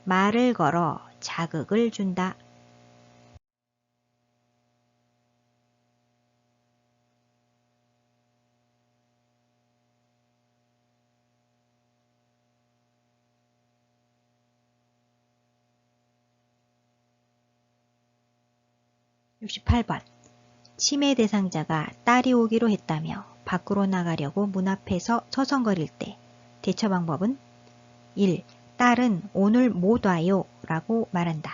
말을 걸어 자극을 준다. 68번. 침해 대상자가 딸이 오기로 했다며 밖으로 나가려고 문 앞에서 서성거릴 때 대처 방법은 1. 딸은 오늘 못 와요 라고 말한다.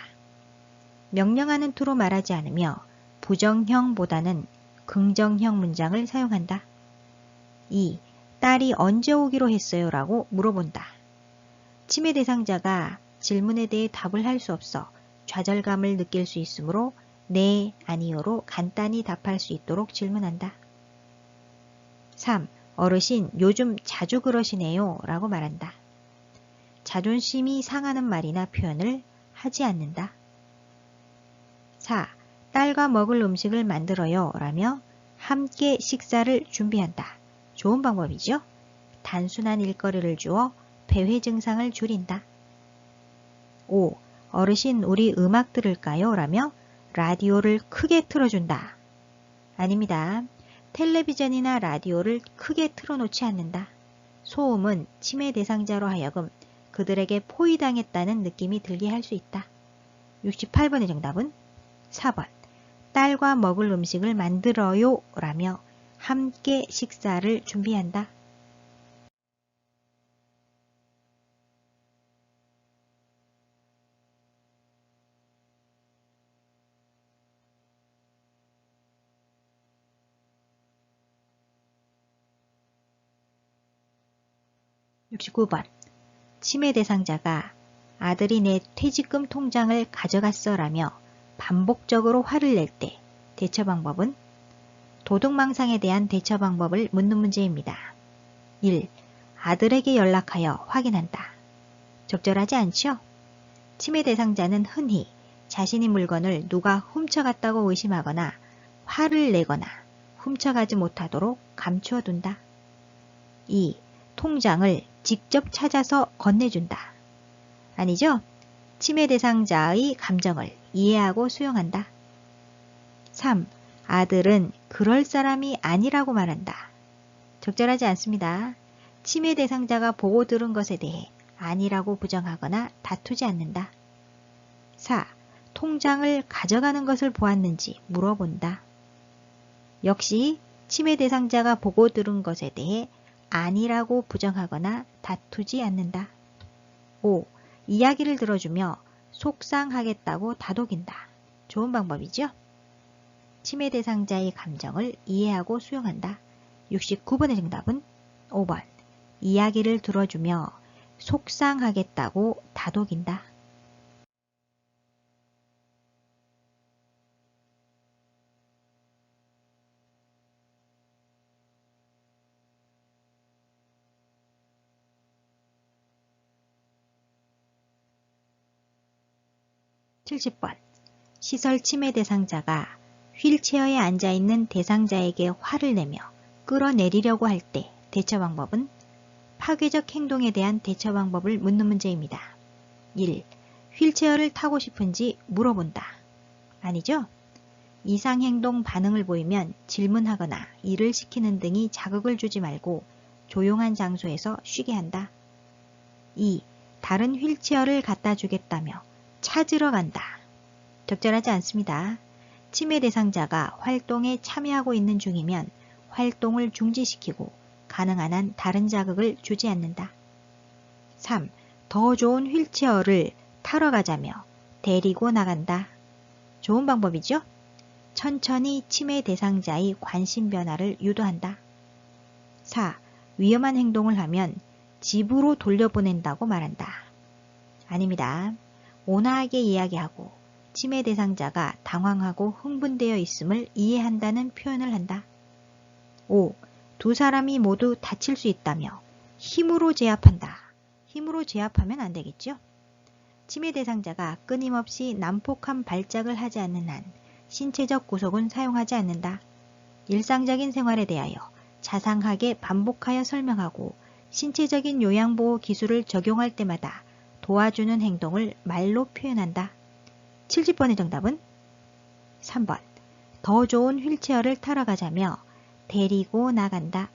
명령하는 투로 말하지 않으며 부정형보다는 긍정형 문장을 사용한다. 2. 딸이 언제 오기로 했어요 라고 물어본다. 침해 대상자가 질문에 대해 답을 할 수 없어 좌절감을 느낄 수 있으므로 네, 아니요로 간단히 답할 수 있도록 질문한다. 3. 어르신, 요즘 자주 그러시네요 라고 말한다. 자존심이 상하는 말이나 표현을 하지 않는다. 4. 딸과 먹을 음식을 만들어요 라며 함께 식사를 준비한다. 좋은 방법이죠? 단순한 일거리를 주어 배회 증상을 줄인다. 5. 어르신, 우리 음악 들을까요? 라며 라디오를 크게 틀어준다. 아닙니다. 텔레비전이나 라디오를 크게 틀어놓지 않는다. 소음은 침해 대상자로 하여금 그들에게 포위당했다는 느낌이 들게 할 수 있다. 68번의 정답은 4번. 딸과 먹을 음식을 만들어요 라며 함께 식사를 준비한다. 69번. 침해 대상자가 아들이 내 퇴직금 통장을 가져갔어 라며 반복적으로 화를 낼 때 대처 방법은 도둑망상에 대한 대처 방법을 묻는 문제입니다. 1. 아들에게 연락하여 확인한다. 적절하지 않죠? 침해 대상자는 흔히 자신의 물건을 누가 훔쳐갔다고 의심하거나 화를 내거나 훔쳐가지 못하도록 감추어 둔다. 2. 통장을 직접 찾아서 건네준다. 아니죠? 침해 대상자의 감정을 이해하고 수용한다. 3. 아들은 그럴 사람이 아니라고 말한다. 적절하지 않습니다. 침해 대상자가 보고 들은 것에 대해 아니라고 부정하거나 다투지 않는다. 4. 통장을 가져가는 것을 보았는지 물어본다. 역시 침해 대상자가 보고 들은 것에 대해 아니라고 부정하거나 다투지 않는다. 5. 이야기를 들어주며 속상하겠다고 다독인다. 좋은 방법이죠? 침해 대상자의 감정을 이해하고 수용한다. 69번의 정답은 5번. 이야기를 들어주며 속상하겠다고 다독인다. 70번. 시설 침해 대상자가 휠체어에 앉아있는 대상자에게 화를 내며 끌어내리려고 할 때 대처 방법은 파괴적 행동에 대한 대처 방법을 묻는 문제입니다. 1. 휠체어를 타고 싶은지 물어본다. 아니죠? 이상행동 반응을 보이면 질문하거나 일을 시키는 등이 자극을 주지 말고 조용한 장소에서 쉬게 한다. 2. 다른 휠체어를 갖다 주겠다며 찾으러 간다. 적절하지 않습니다. 침해 대상자가 활동에 참여하고 있는 중이면 활동을 중지시키고 가능한 한 다른 자극을 주지 않는다. 3. 더 좋은 휠체어를 타러 가자며 데리고 나간다. 좋은 방법이죠? 천천히 침해 대상자의 관심 변화를 유도한다. 4. 위험한 행동을 하면 집으로 돌려보낸다고 말한다. 아닙니다. 온화하게 이야기하고 침해 대상자가 당황하고 흥분되어 있음을 이해한다는 표현을 한다. 5. 두 사람이 모두 다칠 수 있다며 힘으로 제압한다. 힘으로 제압하면 안 되겠죠? 침해 대상자가 끊임없이 난폭한 발작을 하지 않는 한 신체적 구속은 사용하지 않는다. 일상적인 생활에 대하여 자상하게 반복하여 설명하고 신체적인 요양보호 기술을 적용할 때마다 도와주는 행동을 말로 표현한다. 70번의 정답은 3번. 더 좋은 휠체어를 타러 가자며 데리고 나간다.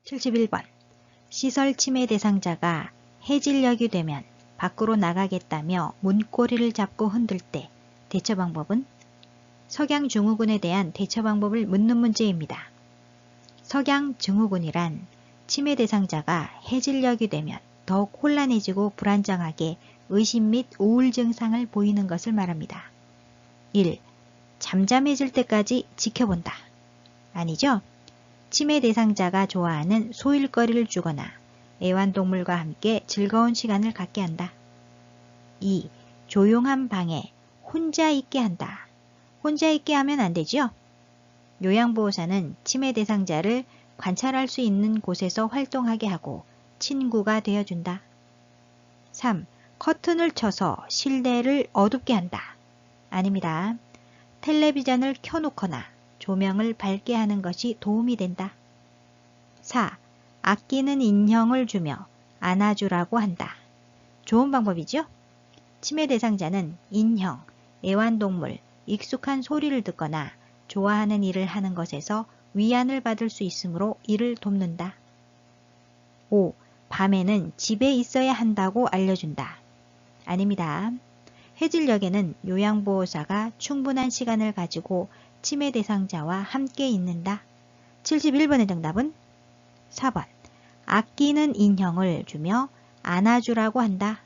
(71번) 시설 침해 대상자가 해질녘이 되면 밖으로 나가겠다며 문고리를 잡고 흔들 때 대처 방법은 석양증후군에 대한 대처 방법을 묻는 문제입니다. 석양증후군이란 침해 대상자가 해질녘이 되면 더욱 혼란해지고 불안정하게 의심 및 우울 증상을 보이는 것을 말합니다. 1. 잠잠해질 때까지 지켜본다. 아니죠? 침해 대상자가 좋아하는 소일거리를 주거나 애완동물과 함께 즐거운 시간을 갖게 한다. 2. 조용한 방에 혼자 있게 한다. 혼자 있게 하면 안 되죠? 요양보호사는 침해 대상자를 관찰할 수 있는 곳에서 활동하게 하고 친구가 되어준다. 3. 커튼을 쳐서 실내를 어둡게 한다. 아닙니다. 텔레비전을 켜놓거나 조명을 밝게 하는 것이 도움이 된다. 4. 아끼는 인형을 주며 안아주라고 한다. 좋은 방법이죠? 침해 대상자는 인형, 애완동물, 익숙한 소리를 듣거나 좋아하는 일을 하는 것에서 위안을 받을 수 있으므로 이를 돕는다. 5. 밤에는 집에 있어야 한다고 알려준다. 아닙니다. 해질녘에는 요양보호사가 충분한 시간을 가지고 침해 대상자와 함께 있는다. 71번의 정답은 4번. 아끼는 인형을 주며 안아주라고 한다.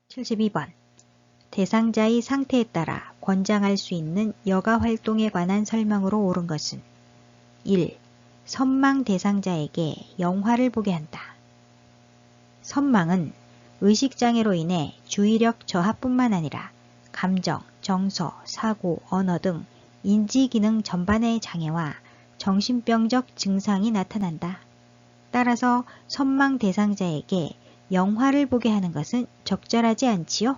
(72번) 대상자의 상태에 따라 권장할 수 있는 여가 활동에 관한 설명으로 옳은 것은 1. 선망 대상자에게 영화를 보게 한다. 선망은 의식장애로 인해 주의력 저하뿐만 아니라 감정, 정서, 사고, 언어 등 인지기능 전반의 장애와 정신병적 증상이 나타난다. 따라서 선망 대상자에게 영화를 보게 하는 것은 적절하지 않지요?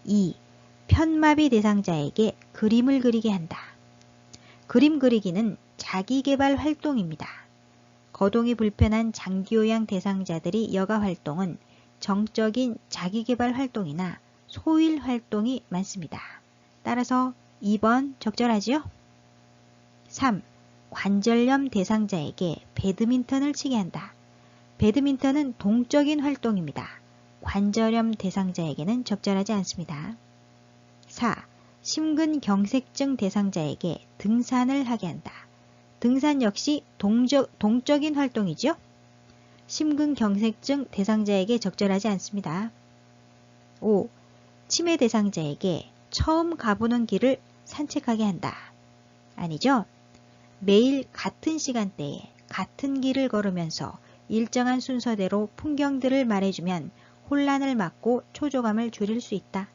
2. 편마비 대상자에게 그림을 그리게 한다. 그림 그리기는 자기개발 활동입니다. 거동이 불편한 장기요양 대상자들이 여가 활동은 정적인 자기개발 활동이나 소일 활동이 많습니다. 따라서 2번 적절하지요? 3. 관절염 대상자에게 배드민턴을 치게 한다. 배드민턴은 동적인 활동입니다. 관절염 대상자에게는 적절하지 않습니다. 4. 심근경색증 대상자에게 등산을 하게 한다. 등산 역시 동적인 활동이죠. 심근경색증 대상자에게 적절하지 않습니다. 5. 치매 대상자에게 처음 가보는 길을 산책하게 한다. 아니죠. 매일 같은 시간대에 같은 길을 걸으면서 일정한 순서대로 풍경들을 말해주면 혼란을 막고 초조감을 줄일 수 있다.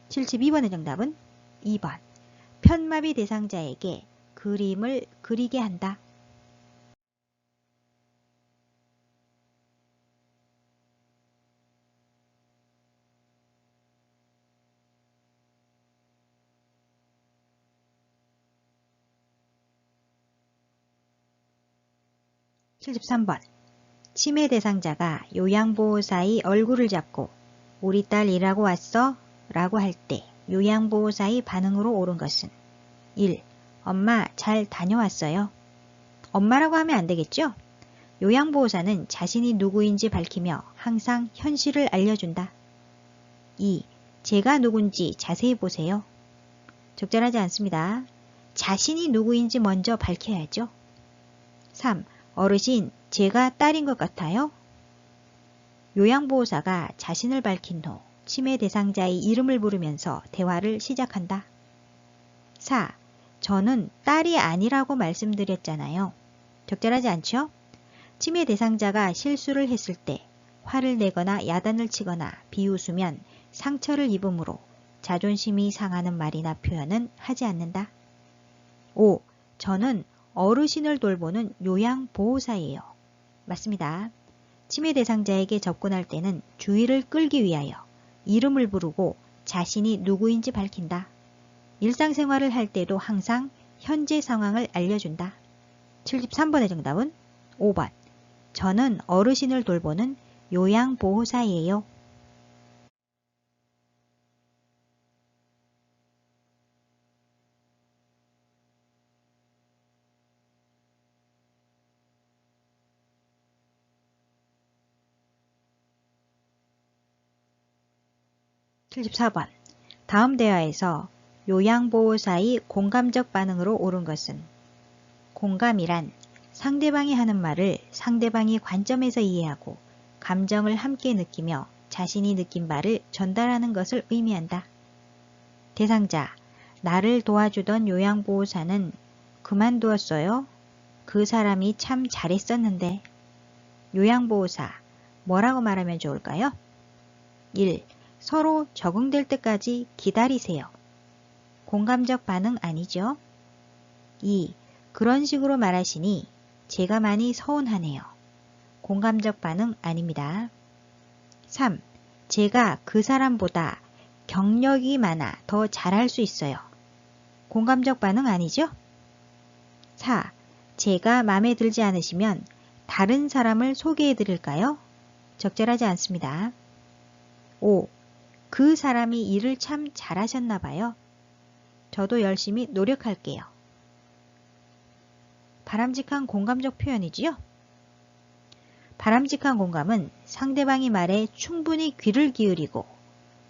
72번의 정답은 2번. 편마비 대상자에게 그림을 그리게 한다. (73번) 치매 대상자가 요양보호사의 얼굴을 잡고 우리 딸 일하고 왔어? 라고 할 때 요양보호사의 반응으로 옳은 것은 1. 엄마 잘 다녀왔어요. 엄마라고 하면 안 되겠죠? 요양보호사는 자신이 누구인지 밝히며 항상 현실을 알려준다. 2. 제가 누군지 자세히 보세요. 적절하지 않습니다. 자신이 누구인지 먼저 밝혀야죠. 3. 어르신, 제가 딸인 것 같아요? 요양보호사가 자신을 밝힌 후 치매 대상자의 이름을 부르면서 대화를 시작한다. 4. 저는 딸이 아니라고 말씀드렸잖아요. 적절하지 않죠? 치매 대상자가 실수를 했을 때 화를 내거나 야단을 치거나 비웃으면 상처를 입으므로 자존심이 상하는 말이나 표현은 하지 않는다. 5. 저는 어르신을 돌보는 요양보호사예요. 맞습니다. 치매 대상자에게 접근할 때는 주의를 끌기 위하여 이름을 부르고 자신이 누구인지 밝힌다. 일상생활을 할 때도 항상 현재 상황을 알려준다. 73번의 정답은 5번. 저는 어르신을 돌보는 요양보호사예요. (74번) 다음 대화에서 요양보호사의 공감적 반응으로 옳은 것은 공감이란 상대방이 하는 말을 상대방의 관점에서 이해하고 감정을 함께 느끼며 자신이 느낀 바를 전달하는 것을 의미한다. 대상자, 나를 도와주던 요양보호사는 그만두었어요. 그 사람이 참 잘했었는데. 요양보호사, 뭐라고 말하면 좋을까요? 1. 서로 적응될 때까지 기다리세요. 공감적 반응 아니죠? 2. 그런 식으로 말하시니 제가 많이 서운하네요. 공감적 반응 아닙니다. 3. 제가 그 사람보다 경력이 많아 더 잘할 수 있어요. 공감적 반응 아니죠? 4. 제가 마음에 들지 않으시면 다른 사람을 소개해 드릴까요? 적절하지 않습니다. 5. 그 사람이 일을 참 잘하셨나 봐요. 저도 열심히 노력할게요. 바람직한 공감적 표현이지요? 바람직한 공감은 상대방이 말에 충분히 귀를 기울이고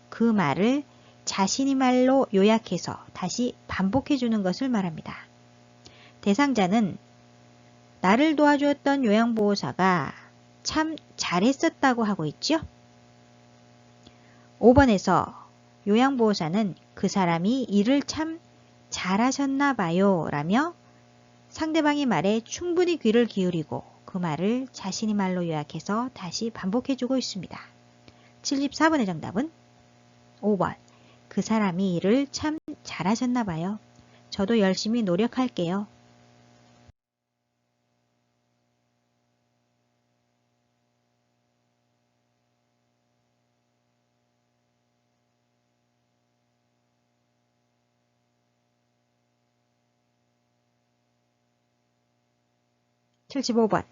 그 말을 자신의 말로 요약해서 다시 반복해 주는 것을 말합니다. 대상자는 나를 도와주었던 요양보호사가 참 잘했었다고 하고 있죠? 5번에서 요양보호사는 그 사람이 일을 참 잘하셨나 봐요 라며 상대방의 말에 충분히 귀를 기울이고 그 말을 자신의 말로 요약해서 다시 반복해주고 있습니다. 74번의 정답은 5번. 그 사람이 일을 참 잘하셨나 봐요. 저도 열심히 노력할게요. 75번.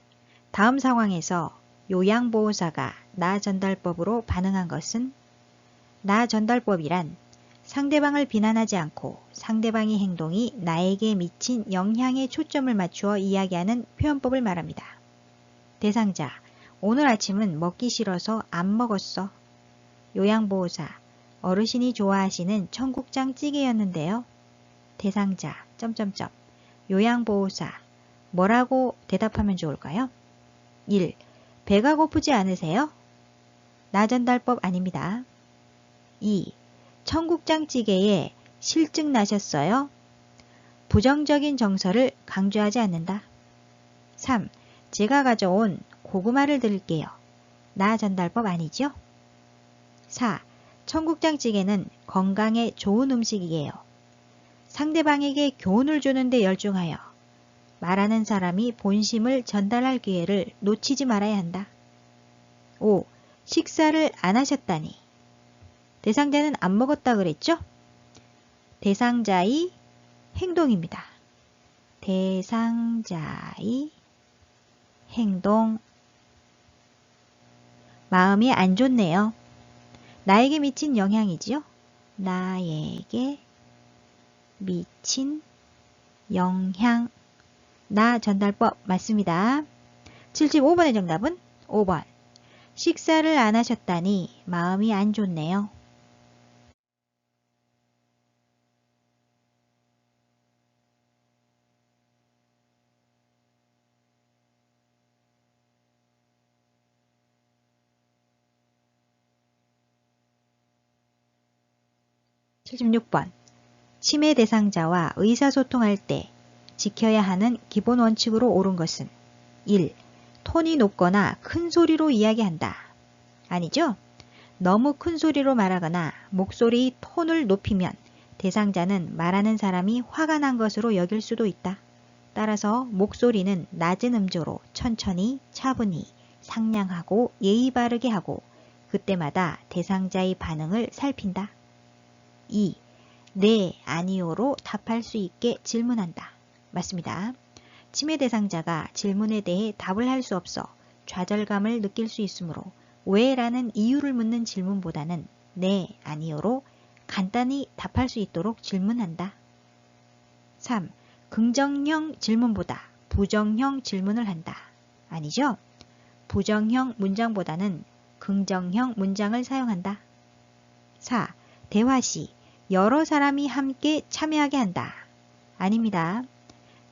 다음 상황에서 요양보호사가 나 전달법으로 반응한 것은 나 전달법이란 상대방을 비난하지 않고 상대방의 행동이 나에게 미친 영향에 초점을 맞추어 이야기하는 표현법을 말합니다. 대상자, 오늘 아침은 먹기 싫어서 안 먹었어. 요양보호사, 어르신이 좋아하시는 청국장 찌개였는데요. 대상자, 요양보호사, 뭐라고 대답하면 좋을까요? 1. 배가 고프지 않으세요? 나 전달법 아닙니다. 2. 청국장찌개에 실증 나셨어요? 부정적인 정서를 강조하지 않는다. 3. 제가 가져온 고구마를 드릴게요. 나 전달법 아니죠? 4. 청국장찌개는 건강에 좋은 음식이에요. 상대방에게 교훈을 주는데 열중하여 말하는 사람이 본심을 전달할 기회를 놓치지 말아야 한다. 5. 식사를 안 하셨다니. 대상자는 안 먹었다 그랬죠? 대상자의 행동입니다. 대상자의 행동. 마음이 안 좋네요. 나에게 미친 영향이지요? 나에게 미친 영향. 나 전달법 맞습니다. 75번의 정답은 5번. 식사를 안 하셨다니 마음이 안 좋네요. 76번. 치매 대상자와 의사소통할 때 지켜야 하는 기본 원칙으로 옳은 것은 1. 톤이 높거나 큰 소리로 이야기한다. 아니죠? 너무 큰 소리로 말하거나 목소리 톤을 높이면 대상자는 말하는 사람이 화가 난 것으로 여길 수도 있다. 따라서 목소리는 낮은 음조로 천천히 차분히 상냥하고 예의 바르게 하고 그때마다 대상자의 반응을 살핀다. 2. 네, 아니요로 답할 수 있게 질문한다. 맞습니다. 치매 대상자가 질문에 대해 답을 할 수 없어 좌절감을 느낄 수 있으므로 왜? 라는 이유를 묻는 질문보다는 네, 아니요로 간단히 답할 수 있도록 질문한다. 3. 긍정형 질문보다 부정형 질문을 한다. 아니죠? 부정형 문장보다는 긍정형 문장을 사용한다. 4. 대화 시 여러 사람이 함께 참여하게 한다. 아닙니다.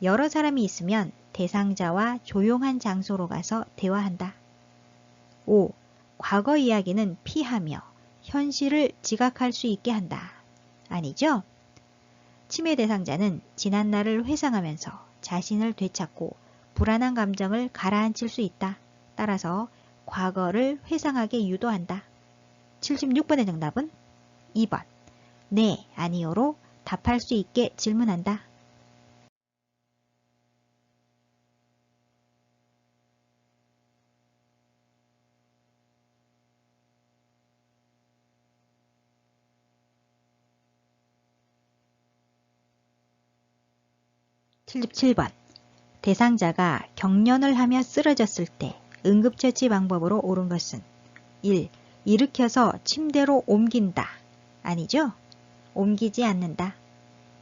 여러 사람이 있으면 대상자와 조용한 장소로 가서 대화한다. 5. 과거 이야기는 피하며 현실을 지각할 수 있게 한다. 아니죠? 치매 대상자는 지난 날을 회상하면서 자신을 되찾고 불안한 감정을 가라앉힐 수 있다. 따라서 과거를 회상하게 유도한다. 76번의 정답은 2번. 네, 아니요로 답할 수 있게 질문한다. 77번. 대상자가 경련을 하며 쓰러졌을 때 응급처치 방법으로 옳은 것은 1. 일으켜서 침대로 옮긴다. 아니죠? 옮기지 않는다.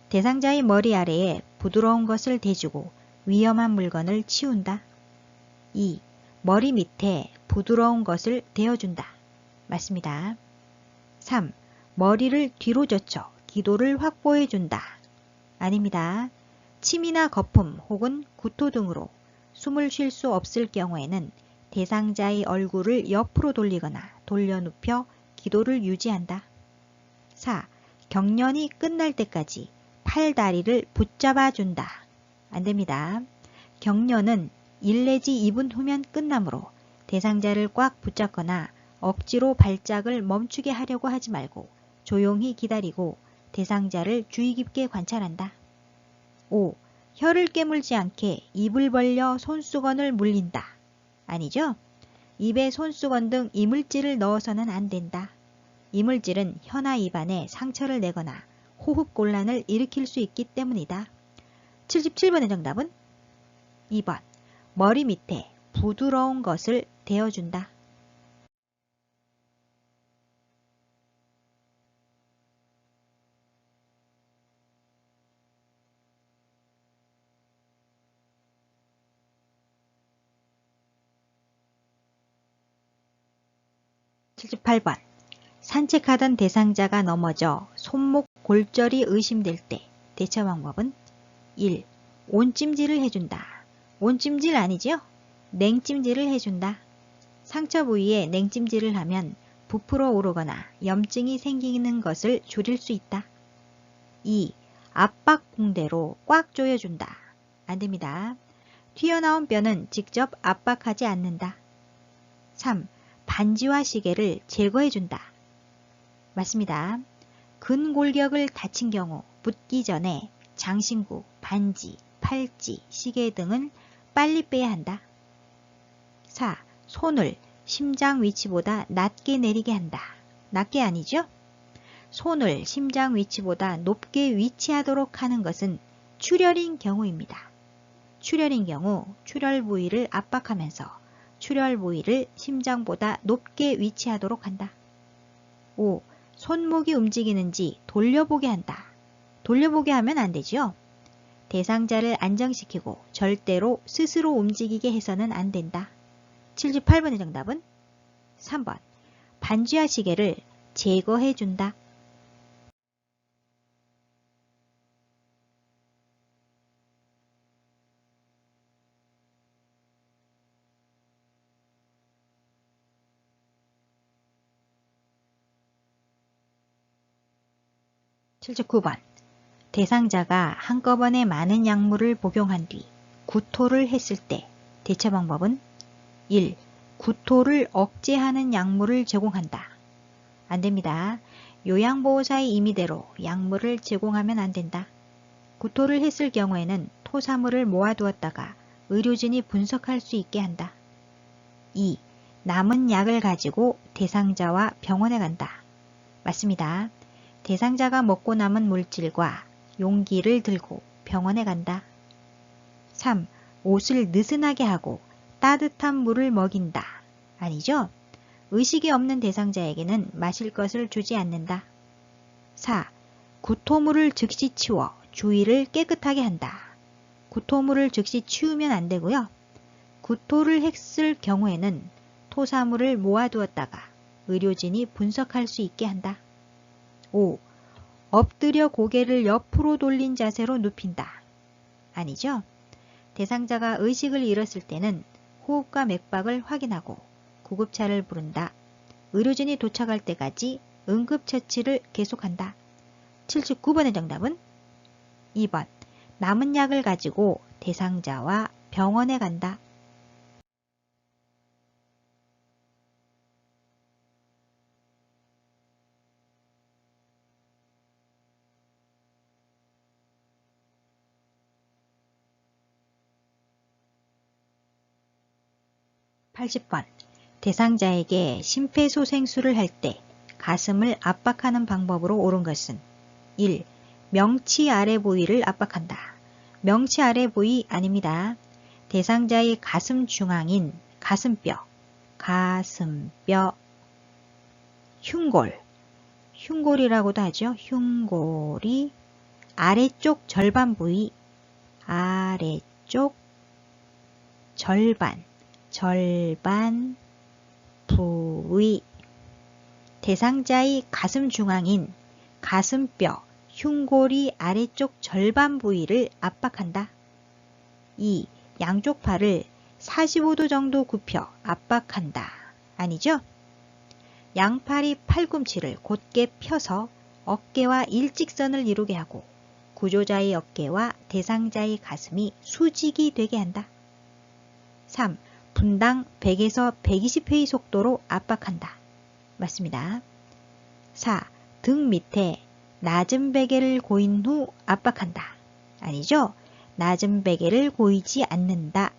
대상자의 머리 아래에 부드러운 것을 대주고 위험한 물건을 치운다. 2. 머리 밑에 부드러운 것을 대어준다. 맞습니다. 3. 머리를 뒤로 젖혀 기도를 확보해준다. 아닙니다. 침이나 거품 혹은 구토 등으로 숨을 쉴 수 없을 경우에는 대상자의 얼굴을 옆으로 돌리거나 돌려눕혀 기도를 유지한다. 4. 경련이 끝날 때까지 팔다리를 붙잡아 준다. 안됩니다. 경련은 1 내지 2분 후면 끝나므로 대상자를 꽉 붙잡거나 억지로 발작을 멈추게 하려고 하지 말고 조용히 기다리고 대상자를 주의 깊게 관찰한다. 5. 혀를 깨물지 않게 입을 벌려 손수건을 물린다. 아니죠? 입에 손수건 등 이물질을 넣어서는 안 된다. 이물질은 혀나 입안에 상처를 내거나 호흡곤란을 일으킬 수 있기 때문이다. 77번의 정답은 2번. 머리 밑에 부드러운 것을 대어준다. (78번) 산책하던 대상자가 넘어져 손목 골절이 의심될 때 대처 방법은 1. 온찜질을 해준다. 온찜질 아니죠? 냉찜질을 해준다. 상처 부위에 냉찜질을 하면 부풀어 오르거나 염증이 생기는 것을 줄일 수 있다. 2. 압박 붕대로 꽉 조여준다. 안됩니다. 튀어나온 뼈는 직접 압박하지 않는다. 3. 반지와 시계를 제거해준다. 맞습니다. 근골격을 다친 경우 붓기 전에 장신구, 반지, 팔찌, 시계 등은 빨리 빼야 한다. 4. 손을 심장 위치보다 낮게 내리게 한다. 낮게 아니죠? 손을 심장 위치보다 높게 위치하도록 하는 것은 출혈인 경우입니다. 출혈인 경우 출혈 부위를 압박하면서 출혈 부위를 심장보다 높게 위치하도록 한다. 5. 손목이 움직이는지 돌려보게 한다. 돌려보게 하면 안 되죠. 대상자를 안정시키고 절대로 스스로 움직이게 해서는 안 된다. 78번의 정답은 3번. 반지와 시계를 제거해 준다. (79번) 대상자가 한꺼번에 많은 약물을 복용한 뒤 구토를 했을 때 대처 방법은 1. 구토를 억제하는 약물을 제공한다. 안됩니다. 요양보호사의 임의대로 약물을 제공하면 안된다. 구토를 했을 경우에는 토사물을 모아두었다가 의료진이 분석할 수 있게 한다. 2. 남은 약을 가지고 대상자와 병원에 간다. 맞습니다. 대상자가 먹고 남은 물질과 용기를 들고 병원에 간다. 3. 옷을 느슨하게 하고 따뜻한 물을 먹인다. 아니죠? 의식이 없는 대상자에게는 마실 것을 주지 않는다. 4. 구토물을 즉시 치워 주위를 깨끗하게 한다. 구토물을 즉시 치우면 안 되고요. 구토를 했을 경우에는 토사물을 모아두었다가 의료진이 분석할 수 있게 한다. 5. 엎드려 고개를 옆으로 돌린 자세로 눕힌다. 아니죠? 대상자가 의식을 잃었을 때는 호흡과 맥박을 확인하고 구급차를 부른다. 의료진이 도착할 때까지 응급처치를 계속한다. 79번의 정답은 2번. 남은 약을 가지고 대상자와 병원에 간다. (80번) 대상자에게 심폐소생술을 할 때 가슴을 압박하는 방법으로 옳은 것은 1. 명치 아래 부위를 압박한다. 명치 아래 부위 아닙니다. 대상자의 가슴 중앙인 가슴뼈, 흉골, 흉골이라고도 하죠. 흉골이 아래쪽 절반 부위, 아래쪽 절반 부위. 대상자의 가슴 중앙인 가슴뼈, 흉골이 아래쪽 절반 부위를 압박한다. 2. 양쪽 팔을 45도 정도 굽혀 압박한다. 아니죠? 양팔이 팔꿈치를 곧게 펴서 어깨와 일직선을 이루게 하고 구조자의 어깨와 대상자의 가슴이 수직이 되게 한다. 3. 분당 100에서 120회의 속도로 압박한다. 맞습니다. 4. 등 밑에 낮은 베개를 고인 후 압박한다. 아니죠? 낮은 베개를 고이지 않는다.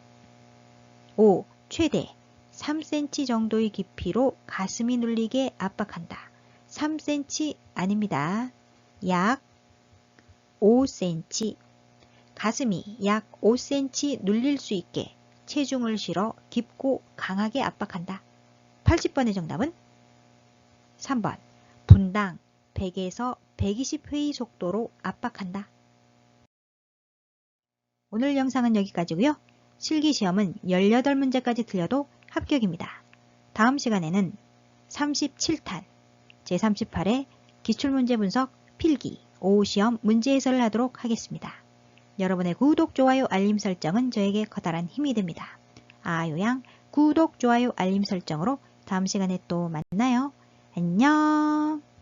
5. 최대 3cm 정도의 깊이로 가슴이 눌리게 압박한다. 3cm 아닙니다. 약 5cm. 가슴이 약 5cm 눌릴 수 있게 체중을 실어 깊고 강하게 압박한다. 80번의 정답은 3번. 분당 100에서 120회의 속도로 압박한다. 오늘 영상은 여기까지고요. 실기시험은 18문제까지 틀려도 합격입니다. 다음 시간에는 37탄 제38회 기출문제 분석 필기 오후 시험 문제 해설을 하도록 하겠습니다. 여러분의 구독, 좋아요, 알림 설정은 저에게 커다란 힘이 됩니다. 아요양 구독, 좋아요, 알림 설정으로 다음 시간에 또 만나요. 안녕.